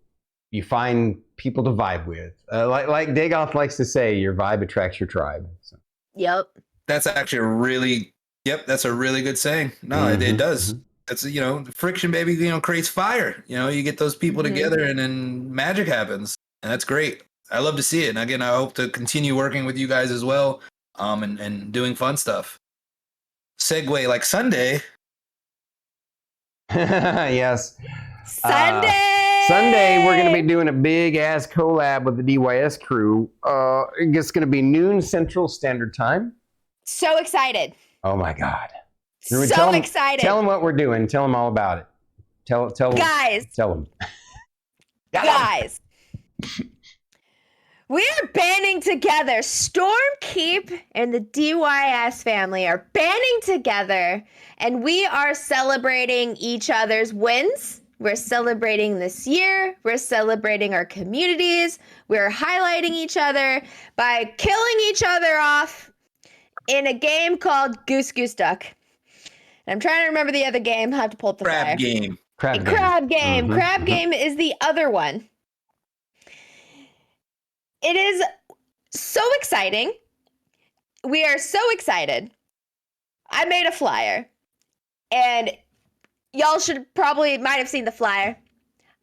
Speaker 1: you find people to vibe with. Like Dagoth likes to say, your vibe attracts your tribe. So.
Speaker 2: Yep.
Speaker 3: That's actually that's a really good saying. No, it does. That's, you know, friction, baby, you know, creates fire. You know, you get those people together and then magic happens. And that's great. I love to see it. And again, I hope to continue working with you guys as well, and doing fun stuff. Segue, like Sunday.
Speaker 1: Yes.
Speaker 2: Sunday,
Speaker 1: we're going to be doing a big ass collab with the DYS crew. It's going to be noon Central Standard Time.
Speaker 2: So excited.
Speaker 1: Oh my God.
Speaker 2: So excited.
Speaker 1: Tell them what we're doing. Tell them all about it. Tell
Speaker 2: guys.
Speaker 1: Tell them.
Speaker 2: Guys. We are banding together. Stormkeep and the DYS family are banding together, and we are celebrating each other's wins. We're celebrating this year. We're celebrating our communities. We're highlighting each other by killing each other off in a game called Goose Goose Duck. And I'm trying to remember the other game. I have to pull up the flyer.
Speaker 3: Crab game.
Speaker 1: Crab
Speaker 2: Game.
Speaker 1: Mm-hmm,
Speaker 2: Crab game is the other one. It is so exciting. We are so excited. I made a flyer, and y'all might have seen the flyer.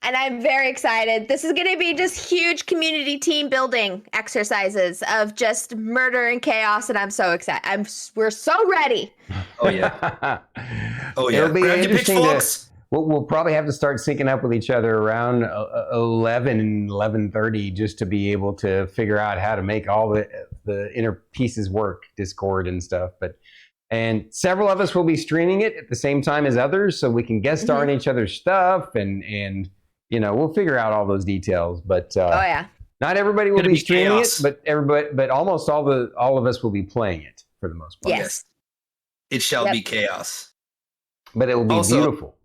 Speaker 2: And I'm very excited. This is going to be just huge community team building exercises of just murder and chaos, and I'm so excited. We're so ready.
Speaker 3: Oh yeah. Oh yeah.
Speaker 1: It'll be
Speaker 3: Grab your
Speaker 1: interesting
Speaker 3: pitchforks.
Speaker 1: We'll probably have to start syncing up with each other around 11:30 just to be able to figure out how to make all the inner pieces work, Discord and stuff. And several of us will be streaming it at the same time as others, so we can guest star in each other's stuff, and we'll figure out all those details. But
Speaker 2: oh yeah,
Speaker 1: not everybody will be streaming
Speaker 3: chaos.
Speaker 1: it, but almost all of us will be playing it for the most part.
Speaker 2: Yes.
Speaker 3: It shall be chaos.
Speaker 1: But it will be
Speaker 3: Also,
Speaker 1: beautiful.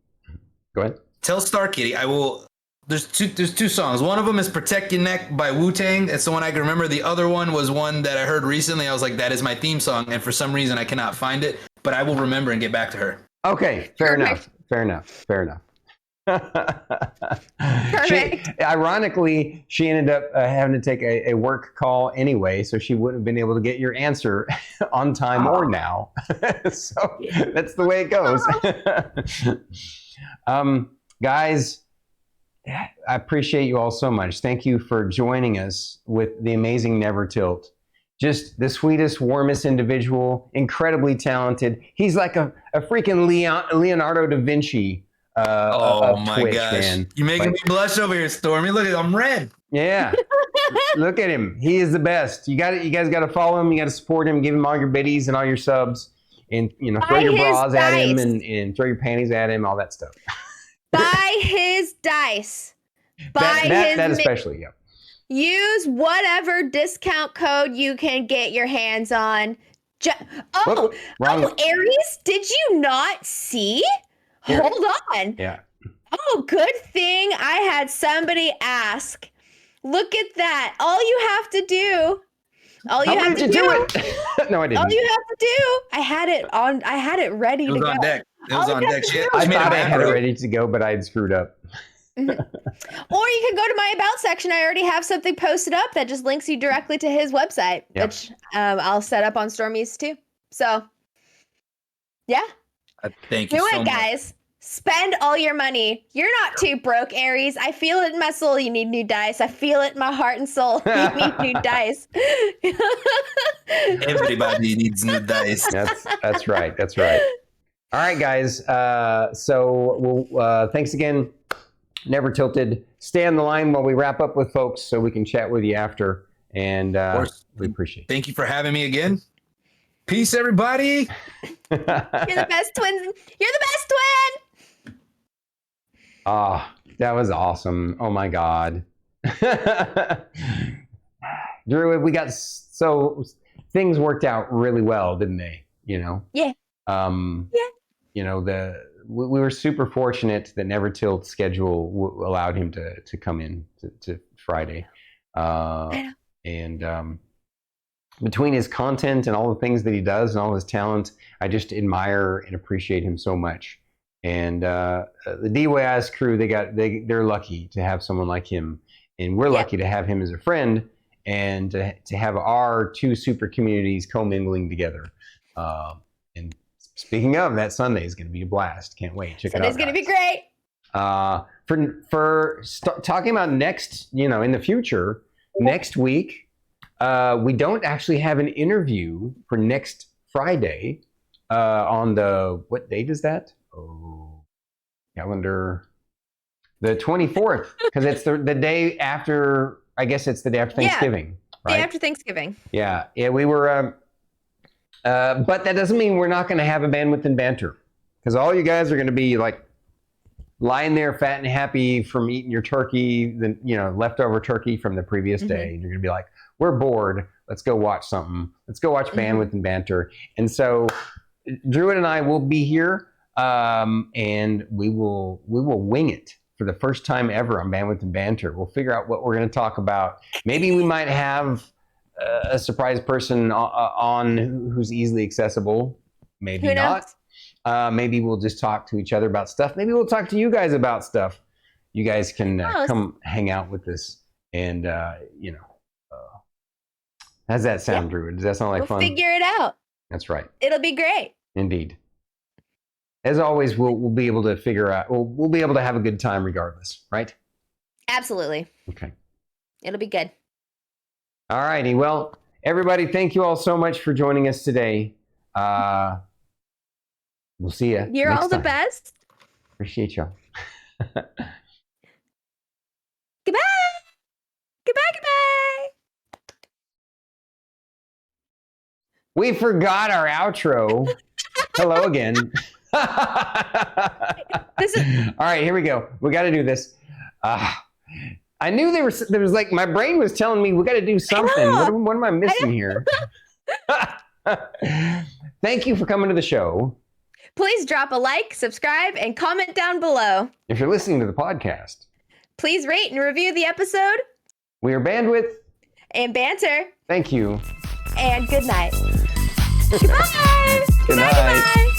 Speaker 1: Go ahead.
Speaker 3: Tell Star Kitty I will. There's two songs. One of them is "Protect Your Neck" by Wu-Tang. It's the one I can remember. The other one was one that I heard recently. I was like, that is my theme song, and for some reason I cannot find it. But I will remember and get back to her.
Speaker 1: Okay, fair enough. Ironically, she ended up having to take a work call anyway, so she wouldn't have been able to get your answer on time or now. So that's the way it goes. Guys, I appreciate you all so much. Thank you for joining us with the amazing NeverTilt. Just the sweetest, warmest individual, incredibly talented. He's like a freaking Leonardo da Vinci.
Speaker 3: Oh my
Speaker 1: Twitch,
Speaker 3: gosh.
Speaker 1: man.
Speaker 3: You're making me blush over here, Stormy. Look at I'm red.
Speaker 1: Yeah. Look at him. He is the best. You guys got to follow him. You got to support him. Give him all your biddies and all your subs. And throw your bras at him and throw your panties at him, all that stuff.
Speaker 2: Buy his dice.
Speaker 1: That especially, yeah.
Speaker 2: Use whatever discount code you can get your hands on. Aries, did you not see?
Speaker 1: Here.
Speaker 2: Hold on.
Speaker 1: Yeah.
Speaker 2: Oh, good thing I had somebody ask. Look at that. All you have to do.
Speaker 1: How did you do it? No, I didn't.
Speaker 2: All you have to do. I had it ready to go.
Speaker 3: It was on deck. It was on deck.
Speaker 1: I thought I had it ready to go, but I had screwed up.
Speaker 2: Or you can go to my About section. I already have something posted up that just links you directly to his website, which I'll set up on Stormy's too. So, yeah.
Speaker 3: Thank you
Speaker 2: Do
Speaker 3: so
Speaker 2: it,
Speaker 3: much.
Speaker 2: guys. Spend all your money. You're not too broke, Aries. I feel it in my soul. You need new dice. I feel it in my heart and soul. You need new dice.
Speaker 3: Everybody needs new dice.
Speaker 1: That's right. That's right. All right, guys. So thanks again, NeverTilted. Stay on the line while we wrap up with folks so we can chat with you after. And we appreciate it.
Speaker 3: Thank you for having me again. Peace, everybody.
Speaker 2: You're the best twins. You're the best twin.
Speaker 1: That was awesome. Oh my God. Drew, we got things worked out really well, didn't they?
Speaker 2: Yeah.
Speaker 1: We were super fortunate that NeverTilt's schedule allowed him to come in to Friday. And between his content and all the things that he does and all his talent, I just admire and appreciate him so much. And the DYS crew, they're lucky to have someone like him, and we're lucky to have him as a friend and to have our two super communities commingling together. And speaking of, that Sunday is going to be a blast. Can't wait. Check it out.
Speaker 2: Sunday's going to be great.
Speaker 1: Talking about next, in the future, next week, we don't actually have an interview for next Friday on what date is that? Calendar. The 24th, because it's the day after, I guess it's the day after Thanksgiving. Right?
Speaker 2: Day after Thanksgiving.
Speaker 1: Yeah, we were, but that doesn't mean we're not going to have a Bandwidth and Banter, because all you guys are going to be like lying there fat and happy from eating your turkey, the leftover turkey from the previous day. You're gonna be like, we're bored. Let's go watch something. Let's go watch Bandwidth and Banter. And so Druid and I will be here, and we will wing it for the first time ever on Bandwidth and Banter. We'll figure out what we're going to talk about. Maybe we might have a surprise person on who's easily accessible. Maybe not. Maybe we'll just talk to each other about stuff. Maybe we'll talk to you guys about stuff. You guys can come hang out with us, and how's that sound, Druid? Does that sound like fun?
Speaker 2: We'll figure it out.
Speaker 1: That's right.
Speaker 2: It'll be great.
Speaker 1: Indeed. As always, we'll be able to figure out. We'll be able to have a good time regardless, right?
Speaker 2: Absolutely.
Speaker 1: Okay.
Speaker 2: It'll be good.
Speaker 1: All righty. Well, everybody, thank you all so much for joining us today. We'll see you.
Speaker 2: You're
Speaker 1: next
Speaker 2: all the
Speaker 1: time.
Speaker 2: best.
Speaker 1: Appreciate y'all.
Speaker 2: Goodbye. Goodbye. Goodbye.
Speaker 1: We forgot our outro. Hello again. All right, here we go. We got to do this. I knew there was like, my brain was telling me we got to do something. What am I missing here? Thank you for coming to the show.
Speaker 2: Please drop a like, subscribe, and comment down below.
Speaker 1: If you're listening to the podcast,
Speaker 2: please rate and review the episode.
Speaker 1: We are Bandwidth
Speaker 2: and Banter.
Speaker 1: Thank you.
Speaker 2: And good night. Goodbye.
Speaker 1: Good night.
Speaker 2: Goodbye.